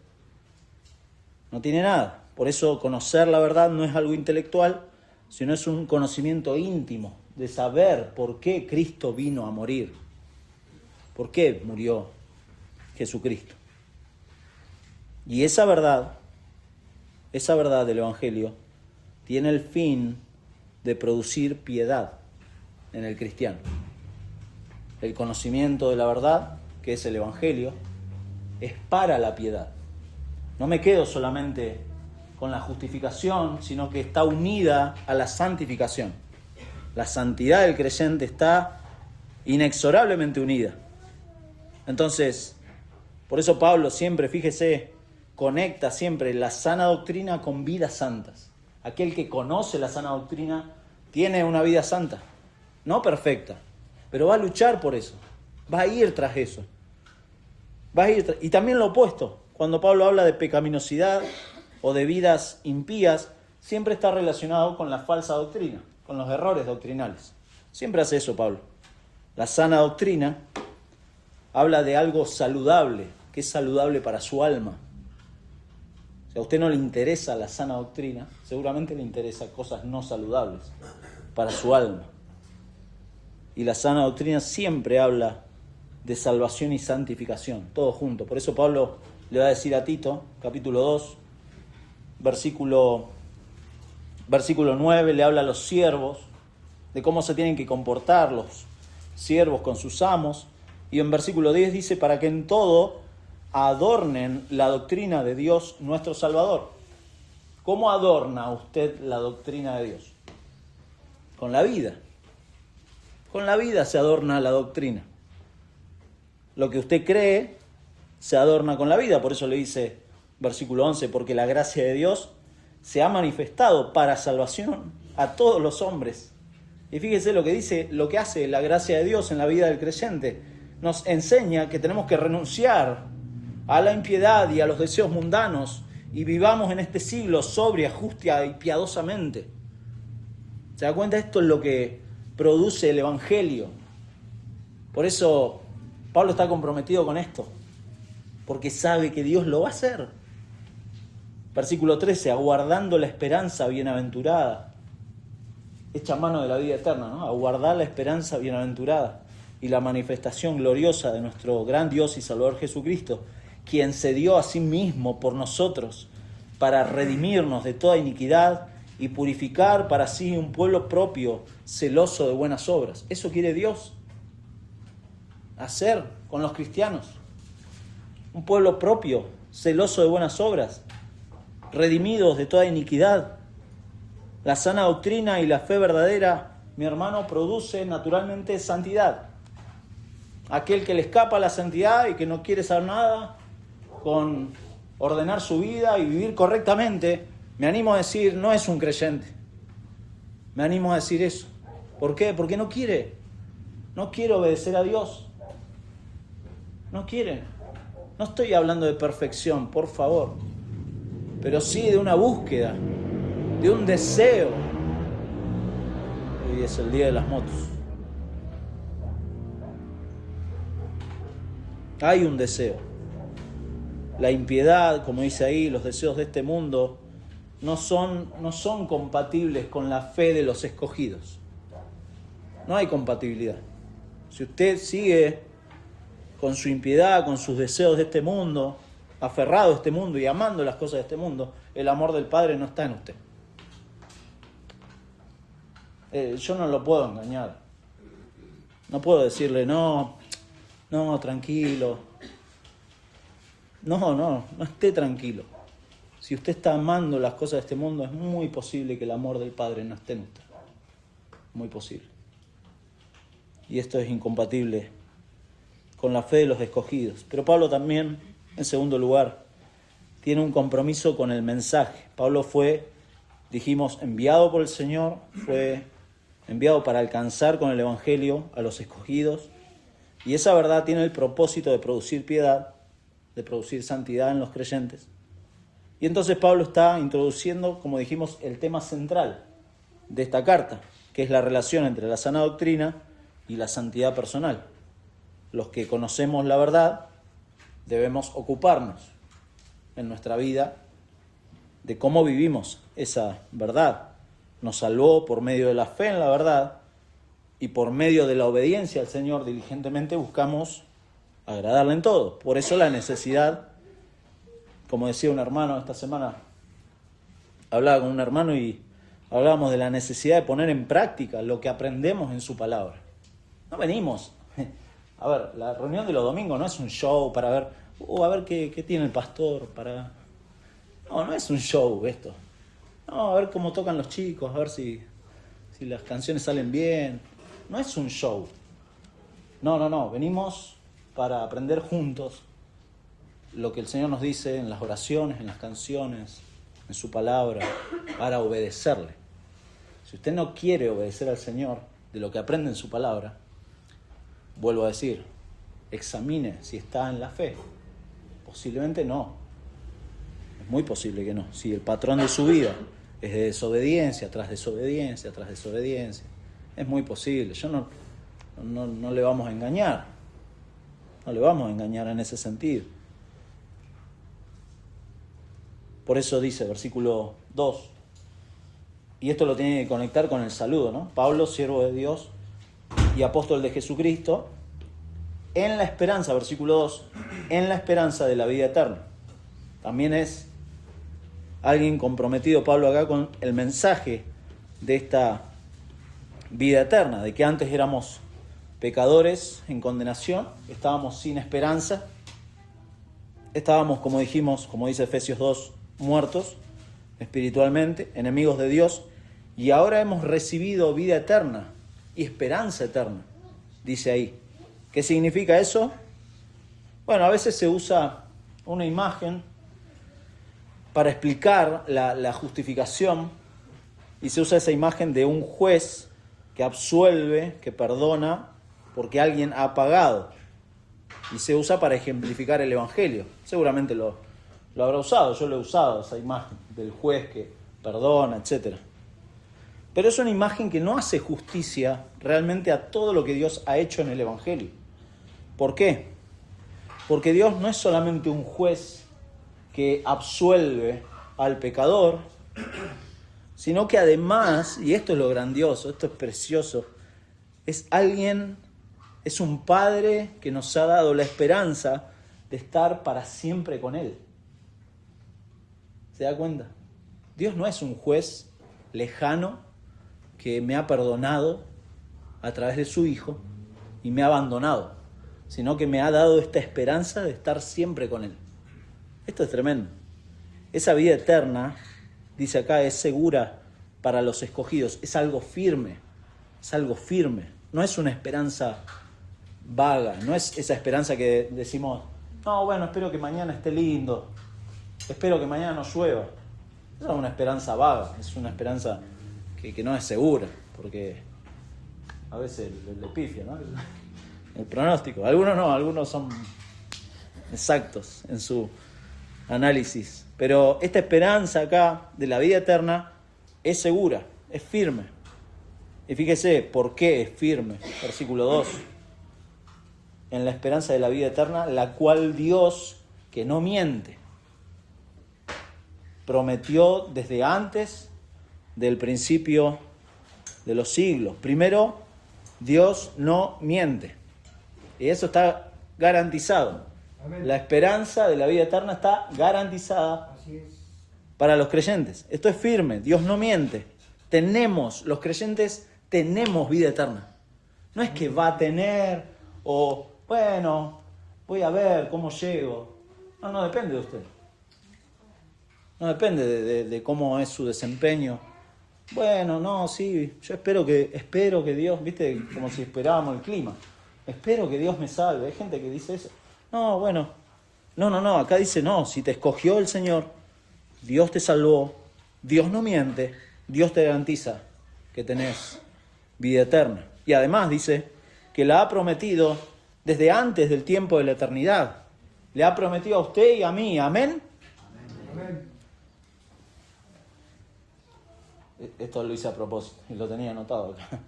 no tiene nada. Por eso conocer la verdad no es algo intelectual, sino es un conocimiento íntimo de saber por qué Cristo vino a morir, por qué murió Jesucristo. Y esa verdad del Evangelio tiene el fin de producir piedad en el cristiano. El conocimiento de la verdad, que es el Evangelio, es para la piedad. No me quedo solamente con la justificación, sino que está unida a la santificación. La santidad del creyente está inexorablemente unida. Entonces, por eso Pablo siempre, fíjese, conecta siempre la sana doctrina con vidas santas. Aquel que conoce la sana doctrina tiene una vida santa, no perfecta, pero va a luchar por eso, va a ir tras eso. Y también lo opuesto, cuando Pablo habla de pecaminosidad o de vidas impías, siempre está relacionado con la falsa doctrina, con los errores doctrinales. Siempre hace eso Pablo. La sana doctrina habla de algo saludable, que es saludable para su alma. Si a usted no le interesa la sana doctrina, seguramente le interesa cosas no saludables para su alma. Y la sana doctrina siempre habla de salvación y santificación, todo junto. Por eso Pablo le va a decir a Tito, capítulo 2, versículo 9, le habla a los siervos, de cómo se tienen que comportar los siervos con sus amos. Y en versículo 10 dice, para que en todo adornen la doctrina de Dios nuestro Salvador. ¿Cómo adorna usted la doctrina de Dios? Con la vida. Con la vida se adorna la doctrina. Lo que usted cree se adorna con la vida. Por eso le dice, versículo 11, porque la gracia de Dios se ha manifestado para salvación a todos los hombres. Y fíjese lo que dice, lo que hace la gracia de Dios en la vida del creyente. Nos enseña que tenemos que renunciar a la impiedad y a los deseos mundanos y vivamos en este siglo sobria, justa y piadosamente. ¿Se da cuenta? Esto es lo que produce el Evangelio. Por eso Pablo está comprometido con esto, porque sabe que Dios lo va a hacer. Versículo 13, aguardando la esperanza bienaventurada, hecha mano de la vida eterna, ¿no? Aguardar la esperanza bienaventurada y la manifestación gloriosa de nuestro gran Dios y Salvador Jesucristo, quien se dio a sí mismo por nosotros para redimirnos de toda iniquidad y purificar para sí un pueblo propio, celoso de buenas obras. Eso quiere Dios hacer con los cristianos. Un pueblo propio, celoso de buenas obras, redimidos de toda iniquidad. La sana doctrina y la fe verdadera, mi hermano, produce naturalmente santidad. Aquel que le escapa a la santidad y que no quiere saber nada con ordenar su vida y vivir correctamente, me animo a decir, no es un creyente. Me animo a decir eso. ¿Por qué? Porque no quiere obedecer a Dios. No quiere. No estoy hablando de perfección, por favor, pero sí de una búsqueda de un deseo. Hoy es el día de las motos. Hay un deseo. La impiedad, como dice ahí, los deseos de este mundo no son compatibles con la fe de los escogidos. No hay compatibilidad. Si usted sigue con su impiedad, con sus deseos de este mundo, aferrado a este mundo y amando las cosas de este mundo, el amor del Padre no está en usted. Yo no lo puedo engañar. No puedo decirle, no, tranquilo. No esté tranquilo. Si usted está amando las cosas de este mundo, es muy posible que el amor del Padre no esté en usted. Muy posible. Y esto es incompatible con la fe de los escogidos. Pero Pablo también, en segundo lugar, tiene un compromiso con el mensaje. Pablo fue, dijimos, enviado por el Señor, fue enviado para alcanzar con el Evangelio a los escogidos. Y esa verdad tiene el propósito de producir piedad, de producir santidad en los creyentes. Y entonces Pablo está introduciendo, como dijimos, el tema central de esta carta, que es la relación entre la sana doctrina y la santidad personal. Los que conocemos la verdad debemos ocuparnos en nuestra vida de cómo vivimos esa verdad. Nos salvó por medio de la fe en la verdad y por medio de la obediencia al Señor diligentemente buscamos agradarle en todo. Por eso la necesidad, como decía un hermano esta semana, hablaba con un hermano y hablábamos de la necesidad de poner en práctica lo que aprendemos en su palabra. No venimos. A ver, la reunión de los domingos no es un show para ver, a ver qué tiene el pastor para... No es un show esto. No, a ver cómo tocan los chicos, a ver si las canciones salen bien. No es un show. No. Venimos para aprender juntos lo que el Señor nos dice en las oraciones, en las canciones, en su palabra, para obedecerle. Si usted no quiere obedecer al Señor de lo que aprende en su palabra, vuelvo a decir, examine si está en la fe. Posiblemente no. Es muy posible que no. Si el patrón de su vida es de desobediencia, tras desobediencia, tras desobediencia, es muy posible. No le vamos a engañar. No le vamos a engañar en ese sentido. Por eso dice, versículo 2, y esto lo tiene que conectar con el saludo, ¿no? Pablo, siervo de Dios y apóstol de Jesucristo, en la esperanza, versículo 2, en la esperanza de la vida eterna. También es alguien comprometido, Pablo, acá con el mensaje de esta vida eterna, de que antes éramos pecadores en condenación, estábamos sin esperanza, estábamos, como dijimos, como dice Efesios 2, muertos espiritualmente, enemigos de Dios, y ahora hemos recibido vida eterna y esperanza eterna, dice ahí. ¿Qué significa eso? Bueno, a veces se usa una imagen para explicar la justificación, y se usa esa imagen de un juez que absuelve, que perdona, porque alguien ha pagado. Y se usa para ejemplificar el Evangelio. Seguramente lo habrá usado, yo lo he usado, esa imagen del juez que perdona, etc. Pero es una imagen que no hace justicia realmente a todo lo que Dios ha hecho en el Evangelio. ¿Por qué? Porque Dios no es solamente un juez que absuelve al pecador, sino que además, y esto es lo grandioso, esto es precioso, es un Padre que nos ha dado la esperanza de estar para siempre con Él. ¿Se da cuenta? Dios no es un juez lejano que me ha perdonado a través de su Hijo y me ha abandonado, sino que me ha dado esta esperanza de estar siempre con Él. Esto es tremendo. Esa vida eterna, dice acá, es segura para los escogidos. Es algo firme. No es una esperanza vaga. No es esa esperanza que decimos, no, bueno, espero que mañana esté lindo. Espero que mañana no llueva. Esa es una esperanza vaga. Es una esperanza que no es segura. Porque a veces le pifia, ¿no? El pronóstico. Algunos no, algunos son exactos en su análisis. Pero esta esperanza acá de la vida eterna es segura, es firme. Y fíjese por qué es firme. Versículo 2. En la esperanza de la vida eterna, la cual Dios, que no miente, prometió desde antes del principio de los siglos. Primero, Dios no miente. Y eso está garantizado. Amén. La esperanza de la vida eterna está garantizada para los creyentes. Esto es firme. Dios no miente. Los creyentes tenemos vida eterna. No es que va a tener o, bueno, voy a ver cómo llego. No depende de usted. No depende de cómo es su desempeño. Bueno, no, sí, yo espero que Dios, viste, como si esperábamos el clima. Espero que Dios me salve. Hay gente que dice eso. No, bueno, no, acá dice no, si te escogió el Señor, Dios te salvó, Dios no miente, Dios te garantiza que tenés vida eterna. Y además dice que la ha prometido desde antes del tiempo de la eternidad. Le ha prometido a usted y a mí, ¿amén? Amén. Esto lo hice a propósito y lo tenía anotado acá.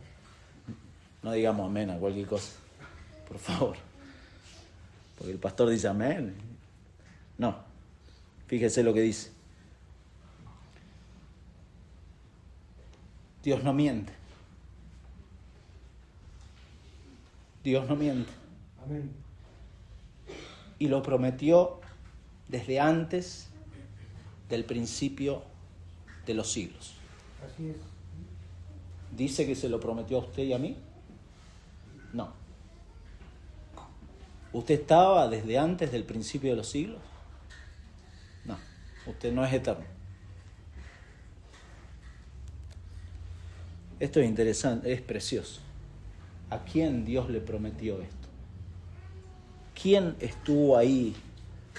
No digamos amén a cualquier cosa, por favor. Porque el pastor dice amén. No, fíjese lo que dice. Dios no miente. Dios no miente. Amén. Y lo prometió desde antes del principio de los siglos. Así es. ¿Dice que se lo prometió a usted y a mí? No. ¿Usted estaba desde antes del principio de los siglos? No. Usted no es eterno. Esto es interesante, es precioso. ¿A quién Dios le prometió esto? ¿Quién estuvo ahí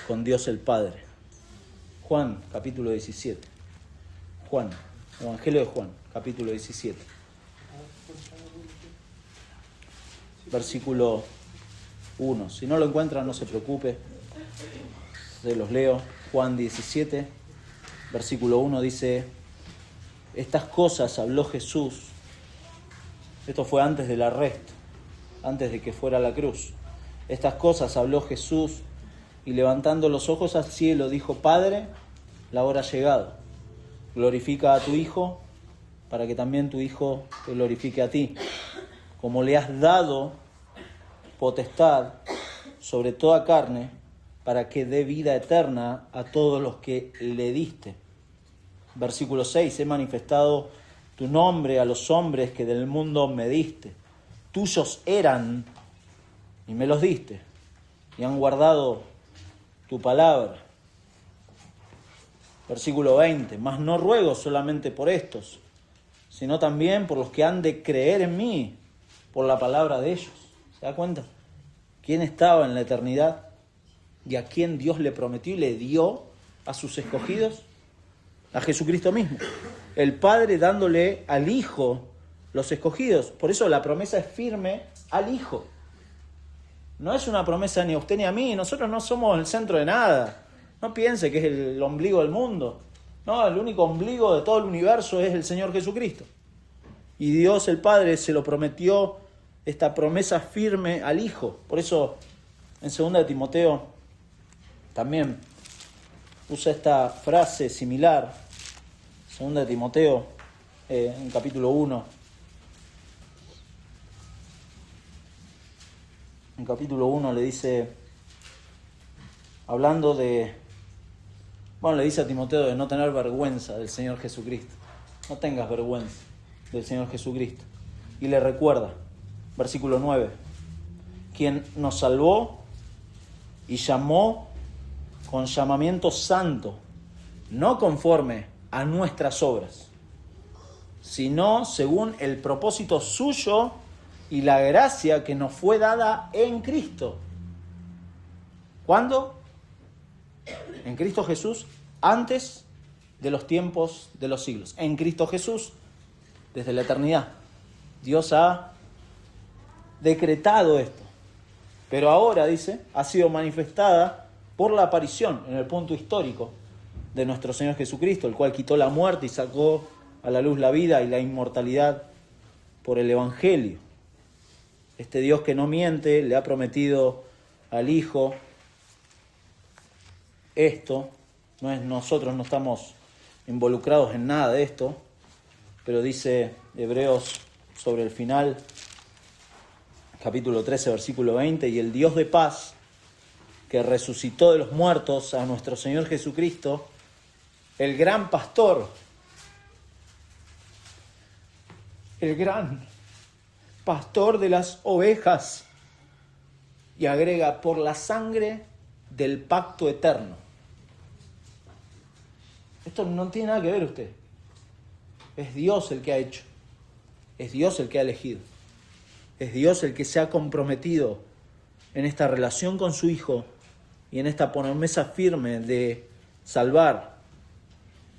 con Dios el Padre? Juan, capítulo 17. Juan, Evangelio de Juan, capítulo 17. Versículo 1. Si no lo encuentran, no se preocupe. Se los leo. Juan 17, versículo 1 dice: estas cosas habló Jesús. Esto fue antes del arresto, antes de que fuera a la cruz. Estas cosas habló Jesús y levantando los ojos al cielo dijo: Padre, la hora ha llegado. Glorifica a tu Hijo para que también tu Hijo te glorifique a ti. Como le has dado potestad sobre toda carne para que dé vida eterna a todos los que le diste. Versículo 6. He manifestado tu nombre a los hombres que del mundo me diste. Tuyos eran y me los diste, y han guardado tu palabra. Versículo 20. Mas no ruego solamente por estos, sino también por los que han de creer en mí, por la palabra de ellos. ¿Se da cuenta? ¿Quién estaba en la eternidad y a quién Dios le prometió y le dio a sus escogidos? A Jesucristo mismo. El Padre dándole al Hijo los escogidos. Por eso la promesa es firme al Hijo. No es una promesa ni a usted ni a mí. Nosotros no somos el centro de nada. No piense que es el ombligo del mundo. No, el único ombligo de todo el universo es el Señor Jesucristo. Y Dios el Padre se lo prometió, esta promesa firme al Hijo. Por eso en 2 de Timoteo también usa esta frase similar. 2 de Timoteo, en capítulo 1. En capítulo 1 le dice, hablando de, le dice a Timoteo de no tener vergüenza del Señor Jesucristo. No tengas vergüenza del Señor Jesucristo. Y le recuerda, versículo 9, quien nos salvó y llamó con llamamiento santo, no conforme a nuestras obras, sino según el propósito suyo y la gracia que nos fue dada en Cristo. ¿Cuándo? En Cristo Jesús, antes de los tiempos de los siglos. En Cristo Jesús, desde la eternidad. Dios ha decretado esto. Pero ahora, dice, ha sido manifestada por la aparición en el punto histórico de nuestro Señor Jesucristo, el cual quitó la muerte y sacó a la luz la vida y la inmortalidad por el Evangelio. Este Dios que no miente le ha prometido al Hijo esto. Nosotros no estamos involucrados en nada de esto, pero dice Hebreos sobre el final, capítulo 13, versículo 20, y el Dios de paz, que resucitó de los muertos a nuestro Señor Jesucristo, el gran pastor, el gran pastor de las ovejas, y agrega, por la sangre del pacto eterno. Esto no tiene nada que ver usted. Es Dios el que ha hecho. Es Dios el que ha elegido. Es Dios el que se ha comprometido en esta relación con su Hijo y en esta promesa firme de salvar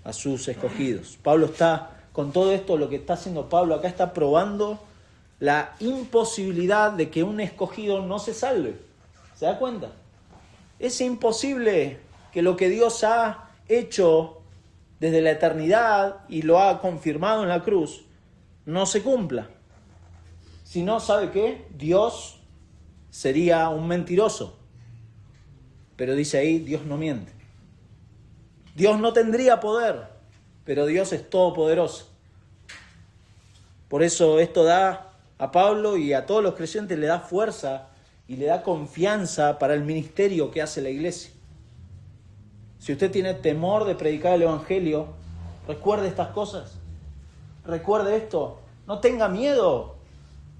a sus escogidos. Pablo está, con todo esto, lo que está haciendo Pablo acá, está probando la imposibilidad de que un escogido no se salve. ¿Se da cuenta? Es imposible que lo que Dios ha hecho desde la eternidad y lo ha confirmado en la cruz no se cumpla. Si no, ¿sabe qué? Dios sería un mentiroso. Pero dice ahí, Dios no miente. Dios no tendría poder, pero Dios es todopoderoso. Por eso esto da a Pablo y a todos los creyentes, le da fuerza y le da confianza para el ministerio que hace la iglesia. Si usted tiene temor de predicar el Evangelio, recuerde estas cosas. Recuerde esto. No tenga miedo.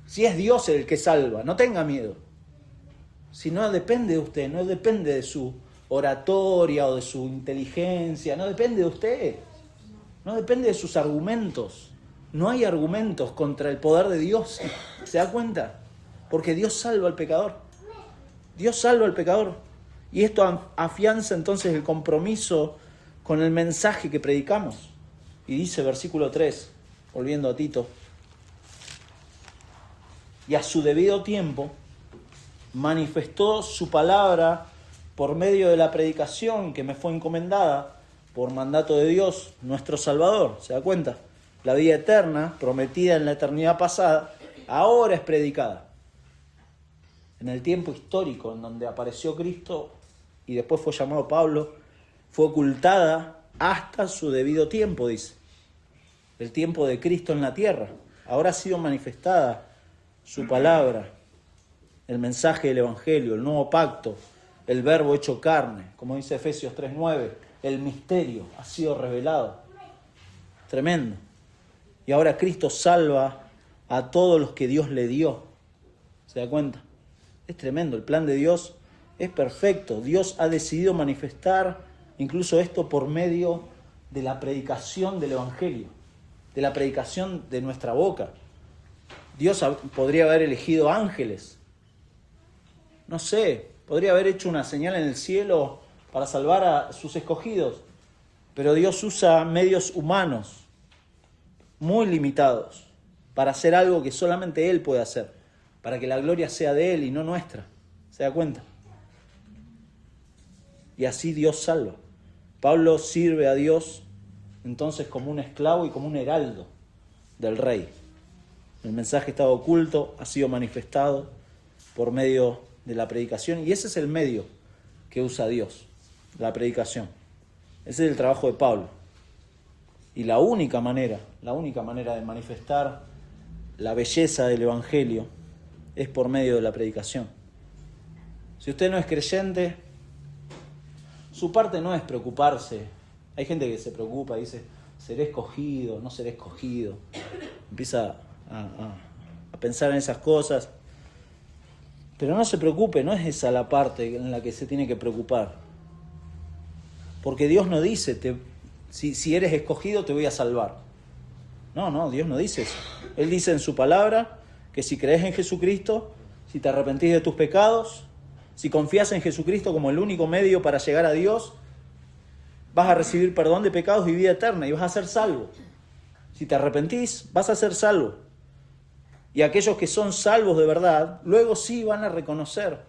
Si es Dios el que salva, no tenga miedo. Si no depende de usted, no depende de su oratoria o de su inteligencia, no depende de usted. No depende de sus argumentos. No hay argumentos contra el poder de Dios. ¿Se da cuenta? Porque Dios salva al pecador. Dios salva al pecador. Y esto afianza entonces el compromiso con el mensaje que predicamos. Y dice versículo 3, volviendo a Tito, y a su debido tiempo manifestó su palabra por medio de la predicación que me fue encomendada por mandato de Dios, nuestro Salvador. ¿Se da cuenta? La vida eterna, prometida en la eternidad pasada, ahora es predicada. En el tiempo histórico en donde apareció Cristo y después fue llamado Pablo, fue ocultada hasta su debido tiempo, dice. El tiempo de Cristo en la tierra. Ahora ha sido manifestada su palabra, el mensaje del Evangelio, el nuevo pacto, el verbo hecho carne, como dice Efesios 3:9, el misterio ha sido revelado. Tremendo. Y ahora Cristo salva a todos los que Dios le dio. ¿Se da cuenta? Es tremendo. El plan de Dios es perfecto. Dios ha decidido manifestar incluso esto por medio de la predicación del Evangelio, de la predicación de nuestra boca. Dios podría haber elegido ángeles. No sé, podría haber hecho una señal en el cielo para salvar a sus escogidos. Pero Dios usa medios humanos muy limitados para hacer algo que solamente Él puede hacer, para que la gloria sea de Él y no nuestra. ¿Se da cuenta? Y así Dios salva. Pablo sirve a Dios entonces como un esclavo y como un heraldo del rey. El mensaje estaba oculto, ha sido manifestado por medio de la predicación, y ese es el medio que usa Dios, la predicación. Ese es el trabajo de Pablo. Y la única manera de manifestar la belleza del Evangelio es por medio de la predicación. Si usted no es creyente, su parte no es preocuparse. Hay gente que se preocupa y dice, ¿seré escogido? ¿No seré escogido? Empieza a pensar en esas cosas. Pero no se preocupe, no es esa la parte en la que se tiene que preocupar. Porque Dios no dice, si eres escogido te voy a salvar. No, Dios no dice eso. Él dice en su palabra que si crees en Jesucristo, si te arrepentís de tus pecados, si confías en Jesucristo como el único medio para llegar a Dios, vas a recibir perdón de pecados y vida eterna y vas a ser salvo. Si te arrepentís, vas a ser salvo. Y aquellos que son salvos de verdad, luego sí van a reconocer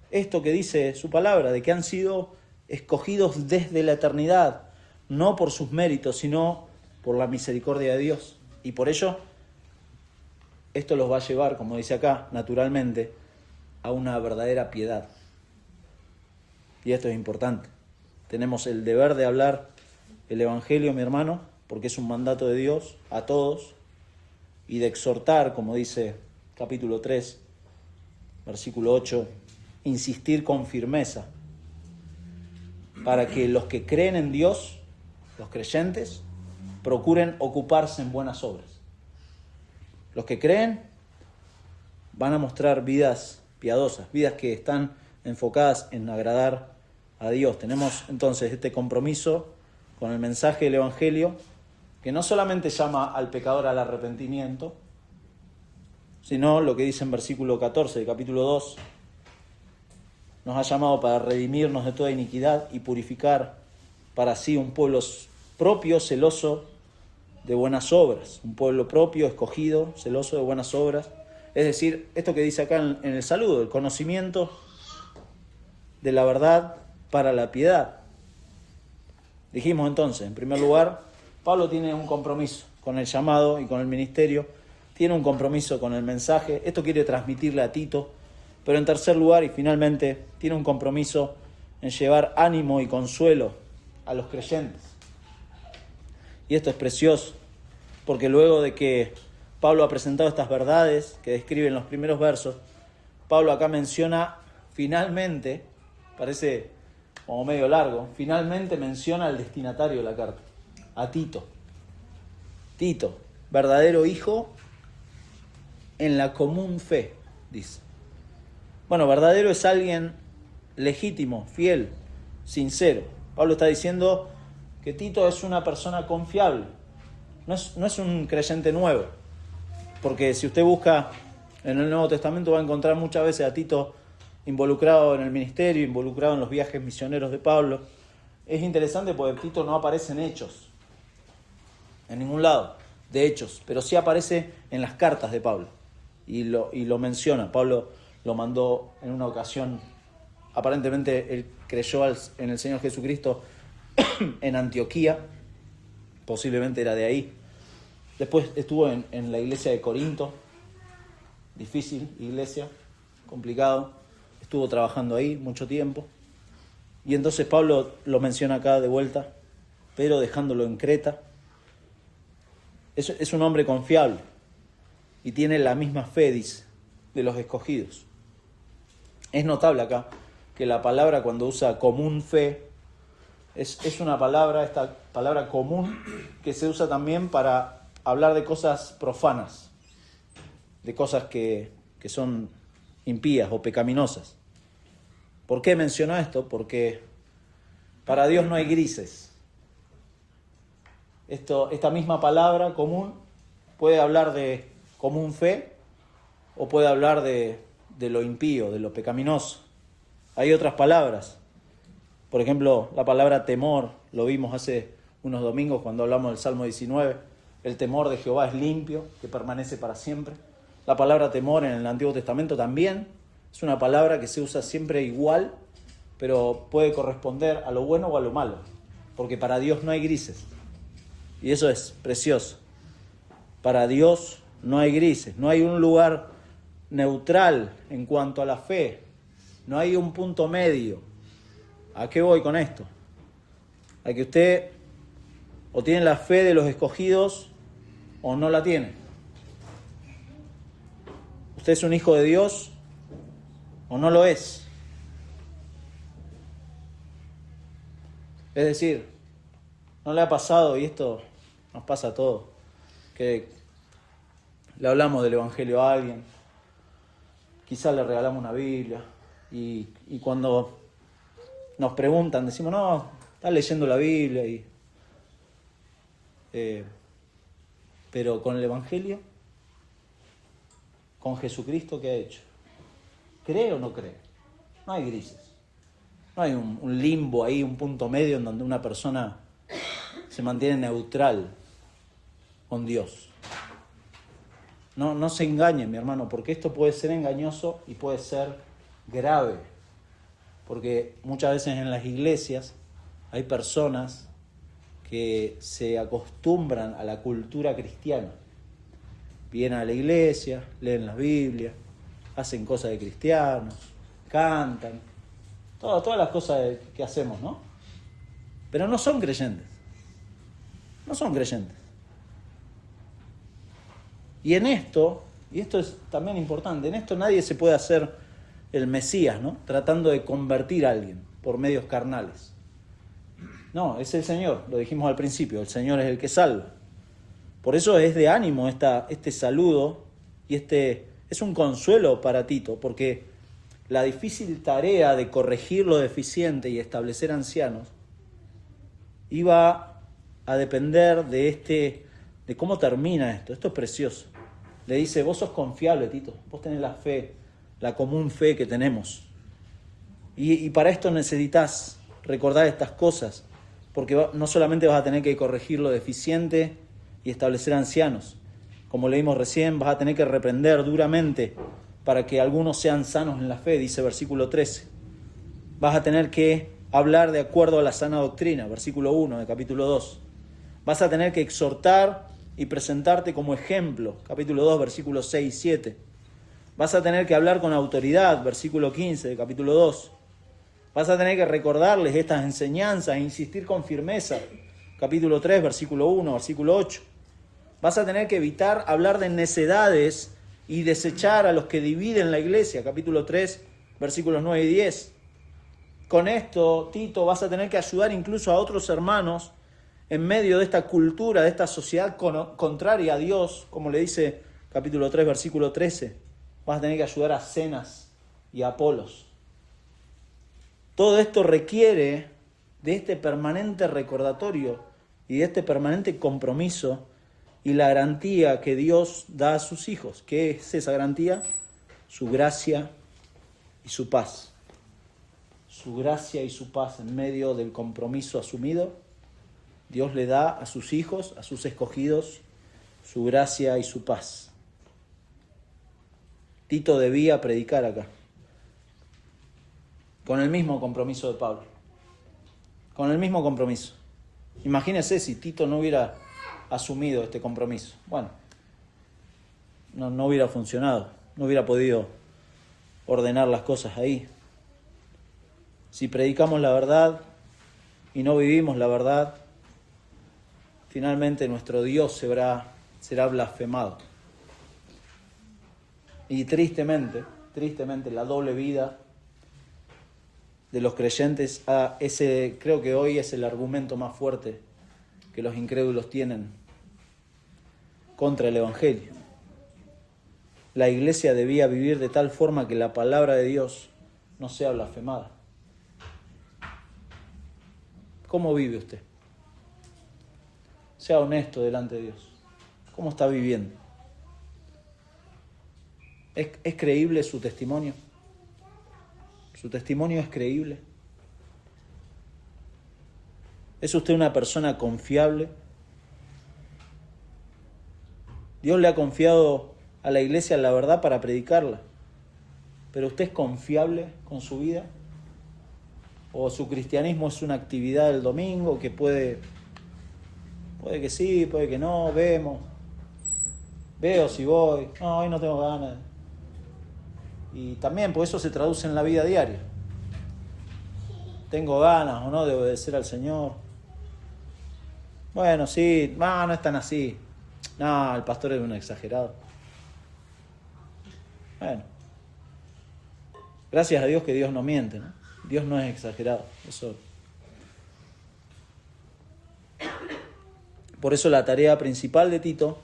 esto que dice su palabra, de que han sido escogidos desde la eternidad, no por sus méritos, sino por la misericordia de Dios. Y por ello, esto los va a llevar, como dice acá, naturalmente, a una verdadera piedad. Y esto es importante. Tenemos el deber de hablar el Evangelio, mi hermano, porque es un mandato de Dios a todos, y de exhortar, como dice capítulo 3, versículo 8, insistir con firmeza, para que los que creen en Dios, los creyentes, procuren ocuparse en buenas obras. Los que creen van a mostrar vidas piadosas, vidas que están enfocadas en agradar a Dios. Tenemos entonces este compromiso con el mensaje del Evangelio, que no solamente llama al pecador al arrepentimiento, sino lo que dice en versículo 14 del capítulo 2, nos ha llamado para redimirnos de toda iniquidad y purificar para sí un pueblo propio, celoso de buenas obras. Un pueblo propio, escogido, celoso de buenas obras. Es decir, esto que dice acá en el saludo, el conocimiento de la verdad para la piedad. Dijimos entonces, en primer lugar, Pablo tiene un compromiso con el llamado y con el ministerio, tiene un compromiso con el mensaje, esto quiere transmitirle a Tito, pero en tercer lugar y finalmente tiene un compromiso en llevar ánimo y consuelo a los creyentes. Y esto es precioso, porque luego de que Pablo ha presentado estas verdades que describe en los primeros versos, Pablo acá menciona finalmente, parece como medio largo, finalmente menciona al destinatario de la carta, a Tito. Tito, verdadero hijo en la común fe, dice. Bueno, verdadero es alguien legítimo, fiel, sincero. Pablo está diciendo que Tito es una persona confiable, no es un creyente nuevo, porque si usted busca en el Nuevo Testamento va a encontrar muchas veces a Tito involucrado en el ministerio, involucrado en los viajes misioneros de Pablo. Es interesante porque Tito no aparece en Hechos, en ningún lado de Hechos, pero sí aparece en las cartas de Pablo y lo menciona. Pablo lo mandó en una ocasión, aparentemente él creyó en el Señor Jesucristo en Antioquía, posiblemente era de ahí. Después estuvo en la iglesia de Corinto, difícil iglesia, complicado, estuvo trabajando ahí mucho tiempo. Y entonces Pablo lo menciona acá de vuelta, pero dejándolo en Creta. Es un hombre confiable y tiene la misma fe, dice, de los escogidos. Es notable acá que la palabra cuando usa común fe es una palabra, esta palabra común, que se usa también para hablar de cosas profanas, de cosas que son impías o pecaminosas. ¿Por qué menciono esto? Porque para Dios no hay grises. Esta misma palabra común puede hablar de común fe o puede hablar de lo impío, de lo pecaminoso. Hay otras palabras. Por ejemplo, la palabra temor, lo vimos hace unos domingos cuando hablamos del Salmo 19. El temor de Jehová es limpio, que permanece para siempre. La palabra temor en el Antiguo Testamento también es una palabra que se usa siempre igual, pero puede corresponder a lo bueno o a lo malo, porque para Dios no hay grises. Y eso es precioso. Para Dios no hay grises, no hay un lugar neutral en cuanto a la fe, no hay un punto medio. ¿A qué voy con esto? A que usted o tiene la fe de los escogidos o no la tiene. Usted es un hijo de Dios o no lo es. Es decir, ¿no le ha pasado, y esto nos pasa a todos, que le hablamos del Evangelio a alguien, quizás le regalamos una Biblia y cuando nos preguntan, decimos, no, estás leyendo la Biblia, pero con el Evangelio, con Jesucristo, ¿qué ha hecho? ¿Cree o no cree? No hay grises. No hay un limbo ahí, un punto medio en donde una persona se mantiene neutral con Dios. No se engañen, mi hermano, porque esto puede ser engañoso y puede ser grave. Porque muchas veces en las iglesias hay personas que se acostumbran a la cultura cristiana. Vienen a la iglesia, leen la Biblia, hacen cosas de cristianos, cantan, todas las cosas que hacemos, ¿no? Pero no son creyentes. No son creyentes. Y esto es también importante, en esto nadie se puede hacer el Mesías, ¿no? Tratando de convertir a alguien por medios carnales. No, es el Señor, lo dijimos al principio, el Señor es el que salva. Por eso es de ánimo este saludo y es un consuelo para Tito, porque la difícil tarea de corregir lo deficiente y establecer ancianos iba a depender de cómo termina esto. Esto es precioso. Le dice, vos sos confiable, Tito, vos tenés la fe, la común fe que tenemos. Y para esto necesitas recordar estas cosas, porque no solamente vas a tener que corregir lo deficiente y establecer ancianos, como leímos recién, vas a tener que reprender duramente para que algunos sean sanos en la fe, dice versículo 13. Vas a tener que hablar de acuerdo a la sana doctrina, versículo 1 de capítulo 2. Vas a tener que exhortar y presentarte como ejemplo, capítulo 2, versículos 6 y 7. Vas a tener que hablar con autoridad, versículo 15 de capítulo 2. Vas a tener que recordarles estas enseñanzas e insistir con firmeza, capítulo 3, versículo 1, versículo 8. Vas a tener que evitar hablar de necedades y desechar a los que dividen la iglesia, capítulo 3, versículos 9 y 10. Con esto, Tito, vas a tener que ayudar incluso a otros hermanos en medio de esta cultura, de esta sociedad contraria a Dios, como le dice capítulo 3, versículo 13. Vas a tener que ayudar a Zenas y a Apolos. Todo esto requiere de este permanente recordatorio y de este permanente compromiso y la garantía que Dios da a sus hijos. ¿Qué es esa garantía? Su gracia y su paz. Su gracia y su paz en medio del compromiso asumido. Dios le da a sus hijos, a sus escogidos, su gracia y su paz. Tito debía predicar acá, con el mismo compromiso de Pablo. Con el mismo compromiso. Imagínense si Tito no hubiera asumido este compromiso. Bueno, no hubiera funcionado, no hubiera podido ordenar las cosas ahí. Si predicamos la verdad y no vivimos la verdad, finalmente nuestro Dios será blasfemado. Y tristemente, la doble vida de los creyentes, creo que hoy es el argumento más fuerte que los incrédulos tienen contra el Evangelio. La iglesia debía vivir de tal forma que la palabra de Dios no sea blasfemada. ¿Cómo vive usted? Sea honesto delante de Dios. ¿Cómo está viviendo? ¿Es creíble su testimonio? ¿Su testimonio es creíble? ¿Es usted una persona confiable? Dios le ha confiado a la iglesia la verdad para predicarla. ¿Pero usted es confiable con su vida? ¿O su cristianismo es una actividad del domingo que puede que sí, puede que no, veo si voy, no, hoy no tengo ganas? Y también, pues eso se traduce en la vida diaria. ¿Tengo ganas o no de obedecer al Señor? Bueno, sí, no es tan así. No, el pastor es un exagerado. Bueno, gracias a Dios que Dios no miente, ¿no? Dios no es exagerado. Por eso la tarea principal de Tito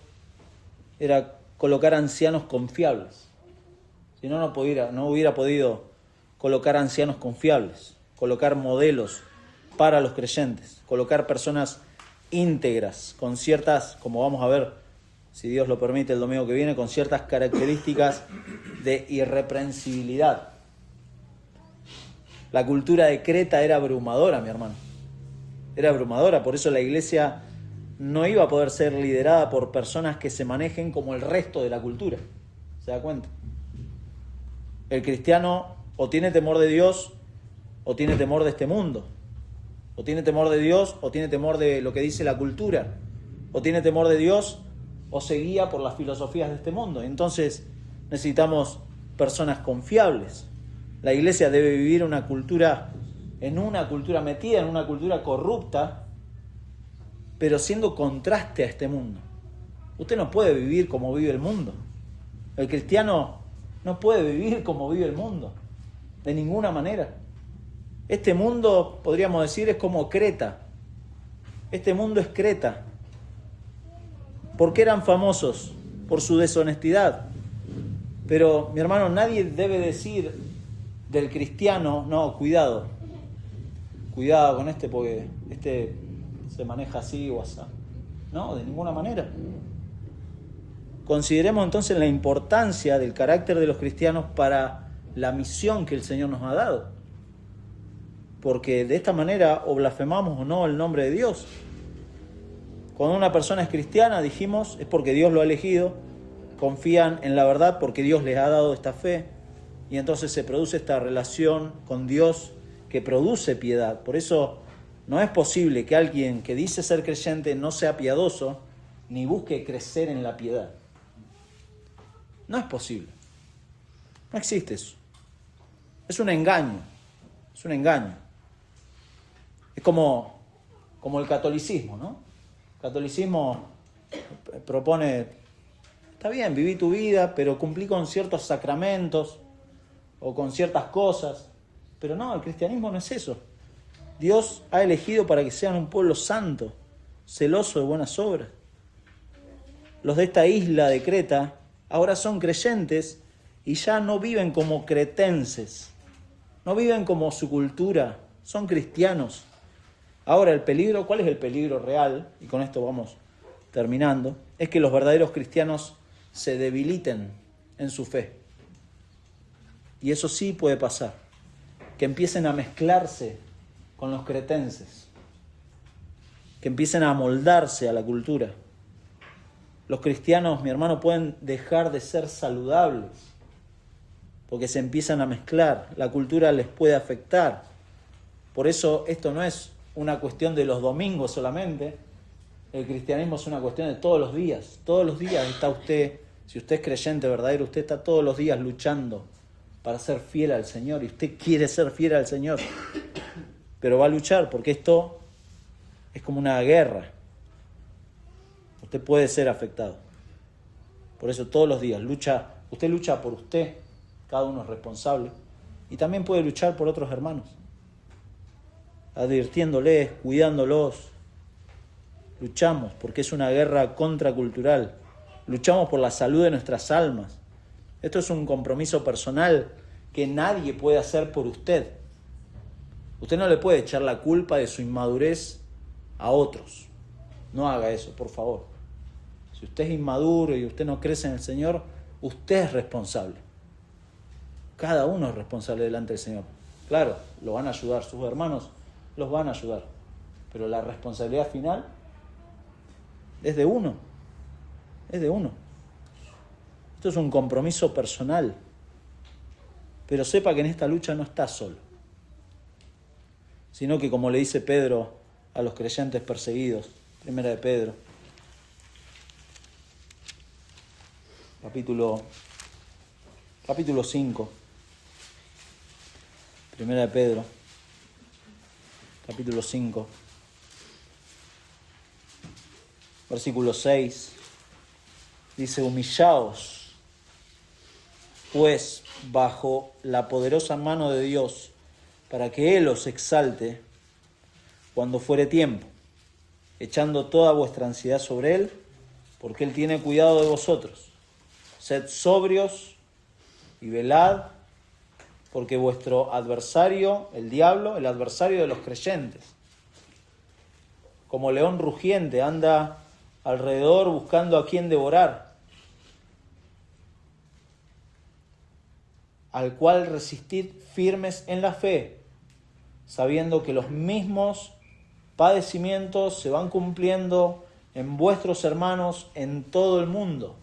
era colocar ancianos confiables. Si no, no hubiera podido colocar ancianos confiables, colocar modelos para los creyentes, colocar personas íntegras, con ciertas, como vamos a ver, si Dios lo permite el domingo que viene, con ciertas características de irreprensibilidad. La cultura de Creta era abrumadora, mi hermano. Era abrumadora, por eso la iglesia no iba a poder ser liderada por personas que se manejen como el resto de la cultura. ¿Se da cuenta? El cristiano o tiene temor de Dios o tiene temor de este mundo. O tiene temor de Dios o tiene temor de lo que dice la cultura. O tiene temor de Dios o se guía por las filosofías de este mundo. Entonces necesitamos personas confiables. La iglesia debe vivir metida en una cultura corrupta, pero siendo contraste a este mundo. Usted no puede vivir como vive el mundo. El cristiano no puede vivir como vive el mundo, de ninguna manera. Este mundo, podríamos decir, es como Creta. Este mundo es Creta. ¿Por qué eran famosos? Por su deshonestidad. Pero, mi hermano, nadie debe decir del cristiano, no, cuidado con este porque este se maneja así o así. No, de ninguna manera. Consideremos entonces la importancia del carácter de los cristianos para la misión que el Señor nos ha dado. Porque de esta manera o blasfemamos o no el nombre de Dios. Cuando una persona es cristiana, dijimos, es porque Dios lo ha elegido, confían en la verdad porque Dios les ha dado esta fe, y entonces se produce esta relación con Dios que produce piedad. Por eso no es posible que alguien que dice ser creyente no sea piadoso, ni busque crecer en la piedad. No es posible. No existe eso. Es un engaño. Es un engaño. Es como el catolicismo, ¿no? El catolicismo propone, está bien, viví tu vida, pero cumplí con ciertos sacramentos o con ciertas cosas. Pero no, el cristianismo no es eso. Dios ha elegido para que sean un pueblo santo, celoso de buenas obras. Los de esta isla de Creta ahora son creyentes y ya no viven como cretenses, no viven como su cultura, son cristianos. Ahora el peligro, ¿cuál es el peligro real? Y con esto vamos terminando, es que los verdaderos cristianos se debiliten en su fe. Y eso sí puede pasar, que empiecen a mezclarse con los cretenses, que empiecen a amoldarse a la cultura. Los cristianos, mi hermano, pueden dejar de ser saludables porque se empiezan a mezclar, la cultura les puede afectar. Por eso esto no es una cuestión de los domingos solamente, el cristianismo es una cuestión de todos los días. Todos los días está usted, si usted es creyente verdadero, usted está todos los días luchando para ser fiel al Señor, y usted quiere ser fiel al Señor, pero va a luchar porque esto es como una guerra. Usted puede ser afectado. Por eso todos los días usted lucha por usted, cada uno es responsable, y también puede luchar por otros hermanos, advirtiéndoles, cuidándolos. Luchamos porque es una guerra contracultural. Luchamos por la salud de nuestras almas. Esto es un compromiso personal que nadie puede hacer por usted. Usted no le puede echar la culpa de su inmadurez a otros. No haga eso, por favor. Si usted es inmaduro y usted no crece en el Señor, usted es responsable. Cada uno es responsable delante del Señor. Claro, lo van a ayudar, sus hermanos los van a ayudar, pero la responsabilidad final es de uno. Es de uno. Esto es un compromiso personal. Pero sepa que en esta lucha no está solo, sino que, como le dice Pedro a los creyentes perseguidos, Primera de Pedro, capítulo 5, Primera de Pedro, capítulo 5, versículo 6, dice: humillaos, pues, bajo la poderosa mano de Dios, para que Él os exalte cuando fuere tiempo, echando toda vuestra ansiedad sobre Él, porque Él tiene cuidado de vosotros. Sed sobrios y velad, porque vuestro adversario, el diablo, el adversario de los creyentes, como león rugiente, anda alrededor buscando a quien devorar, al cual resistid firmes en la fe, sabiendo que los mismos padecimientos se van cumpliendo en vuestros hermanos en todo el mundo.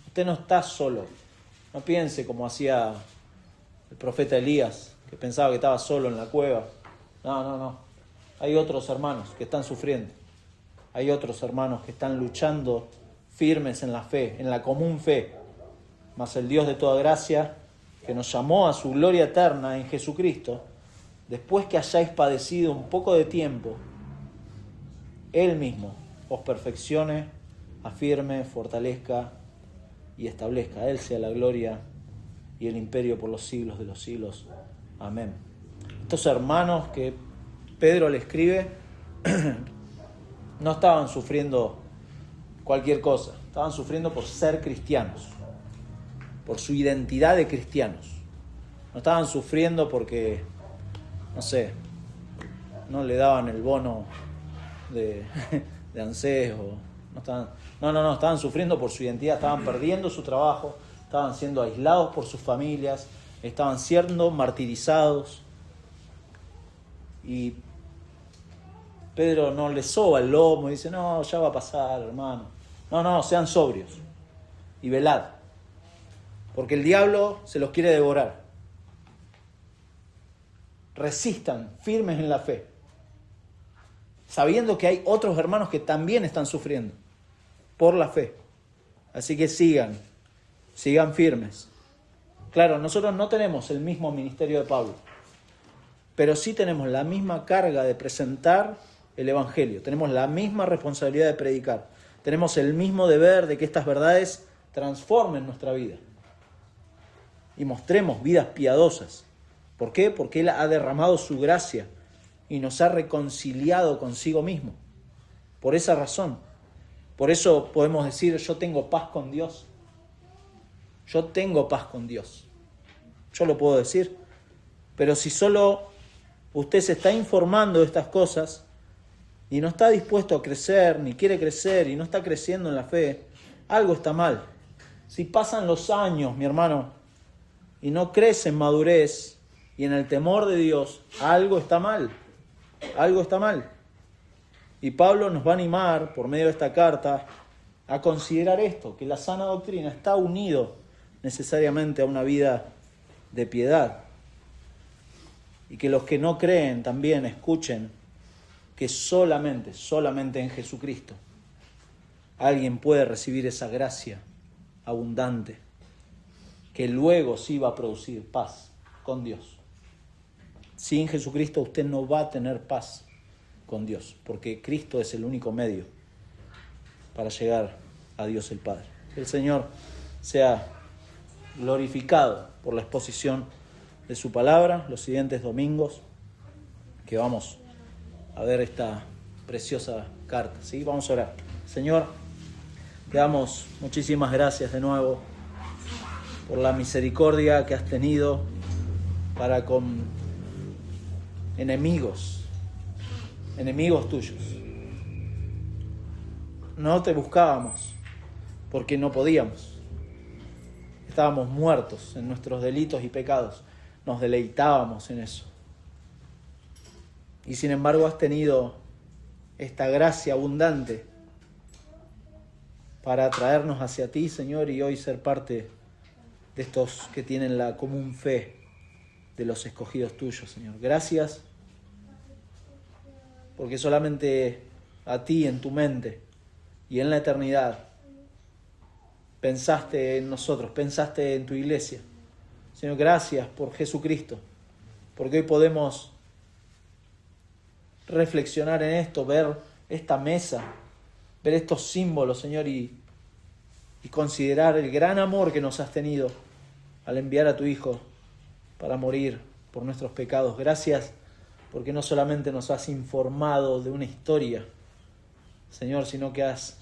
Usted no está solo. No piense como hacía el profeta Elías, que pensaba que estaba solo en la cueva. No. hay otros hermanos que están sufriendo. Hay otros hermanos que están luchando firmes en la fe, en la común fe. Mas el Dios de toda gracia, que nos llamó a su gloria eterna en Jesucristo, después que hayáis padecido un poco de tiempo, Él mismo os perfeccione, afirme, fortalezca y establezca. A Él sea la gloria y el imperio por los siglos de los siglos. Amén. Estos hermanos que Pedro le escribe no estaban sufriendo cualquier cosa, estaban sufriendo por ser cristianos, por su identidad de cristianos. No estaban sufriendo porque, no sé, no le daban el bono de ANSES no, estaban sufriendo por su identidad, estaban perdiendo su trabajo, estaban siendo aislados por sus familias, estaban siendo martirizados. Y Pedro no les soba el lomo y dice, no, ya va a pasar, hermano. No, sean sobrios y velad, porque el diablo se los quiere devorar. Resistan, firmes en la fe, sabiendo que hay otros hermanos que también están sufriendo por la fe. Así que sigan firmes. Claro, nosotros no tenemos el mismo ministerio de Pablo, pero sí tenemos la misma carga de presentar el Evangelio, tenemos la misma responsabilidad de predicar, tenemos el mismo deber de que estas verdades transformen nuestra vida y mostremos vidas piadosas. ¿Por qué? Porque Él ha derramado su gracia y nos ha reconciliado consigo mismo. Por esa razón. Por eso podemos decir, yo tengo paz con Dios. Yo tengo paz con Dios. Yo lo puedo decir. Pero si solo usted se está informando de estas cosas y no está dispuesto a crecer, ni quiere crecer y no está creciendo en la fe, algo está mal. Si pasan los años, mi hermano, y no crece en madurez y en el temor de Dios, algo está mal. Algo está mal. Y Pablo nos va a animar, por medio de esta carta, a considerar esto, que la sana doctrina está unido necesariamente a una vida de piedad. Y que los que no creen también escuchen que solamente en Jesucristo alguien puede recibir esa gracia abundante, que luego sí va a producir paz con Dios. Sin Jesucristo usted no va a tener paz con Dios, porque Cristo es el único medio para llegar a Dios el Padre. Que el Señor sea glorificado por la exposición de su palabra los siguientes domingos, que vamos a ver esta preciosa carta. ¿Sí? Vamos a orar. Señor, te damos muchísimas gracias de nuevo por la misericordia que has tenido para con enemigos tuyos. No te buscábamos porque no podíamos. Estábamos muertos en nuestros delitos y pecados. Nos deleitábamos en eso. Y sin embargo has tenido esta gracia abundante para traernos hacia ti, Señor, y hoy ser parte de estos que tienen la común fe de los escogidos tuyos, Señor. Gracias, porque solamente a ti en tu mente y en la eternidad pensaste en nosotros, pensaste en tu iglesia. Señor, gracias por Jesucristo, porque hoy podemos reflexionar en esto, ver esta mesa, ver estos símbolos, Señor, y considerar el gran amor que nos has tenido al enviar a tu Hijo para morir por nuestros pecados. Gracias porque no solamente nos has informado de una historia, Señor, sino que has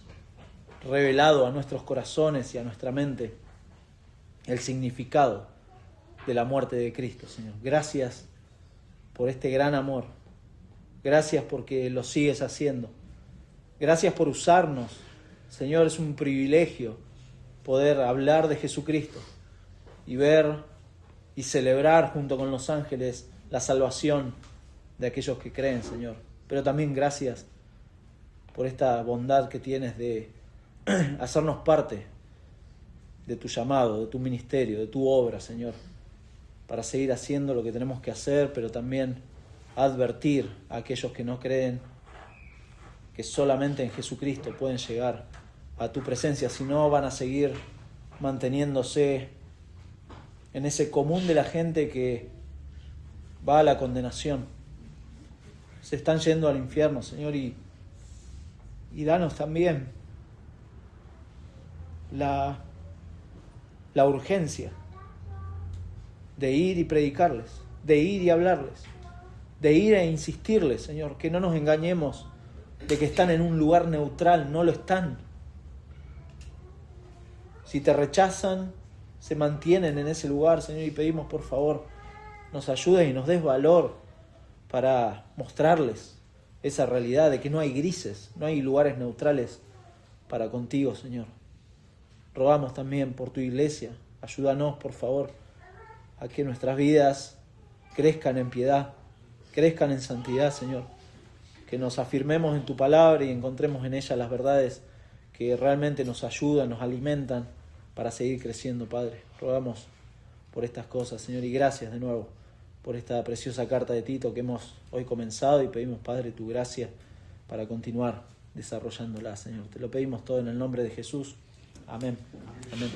revelado a nuestros corazones y a nuestra mente el significado de la muerte de Cristo, Señor. Gracias por este gran amor. Gracias porque lo sigues haciendo. Gracias por usarnos. Señor, es un privilegio poder hablar de Jesucristo y ver y celebrar junto con los ángeles la salvación de aquellos que creen, Señor. Pero también gracias por esta bondad que tienes de hacernos parte de tu llamado, de tu ministerio, de tu obra, Señor, para seguir haciendo lo que tenemos que hacer, pero también advertir a aquellos que no creen que solamente en Jesucristo pueden llegar a tu presencia, si no van a seguir manteniéndose en ese común de la gente que va a la condenación. Se están yendo al infierno, Señor, y danos también la urgencia de ir y predicarles, de ir y hablarles, de ir e insistirles, Señor, que no nos engañemos de que están en un lugar neutral, no lo están. Si te rechazan, se mantienen en ese lugar, Señor, y pedimos por favor, nos ayudes y nos des valor para mostrarles esa realidad de que no hay grises, no hay lugares neutrales para contigo, Señor. Rogamos también por tu iglesia, ayúdanos por favor a que nuestras vidas crezcan en piedad, crezcan en santidad, Señor. Que nos afirmemos en tu palabra y encontremos en ella las verdades que realmente nos ayudan, nos alimentan para seguir creciendo, Padre. Rogamos por estas cosas, Señor, y gracias de nuevo por esta preciosa carta de Tito que hemos hoy comenzado y pedimos, Padre, tu gracia para continuar desarrollándola, Señor. Te lo pedimos todo en el nombre de Jesús. Amén. Amén.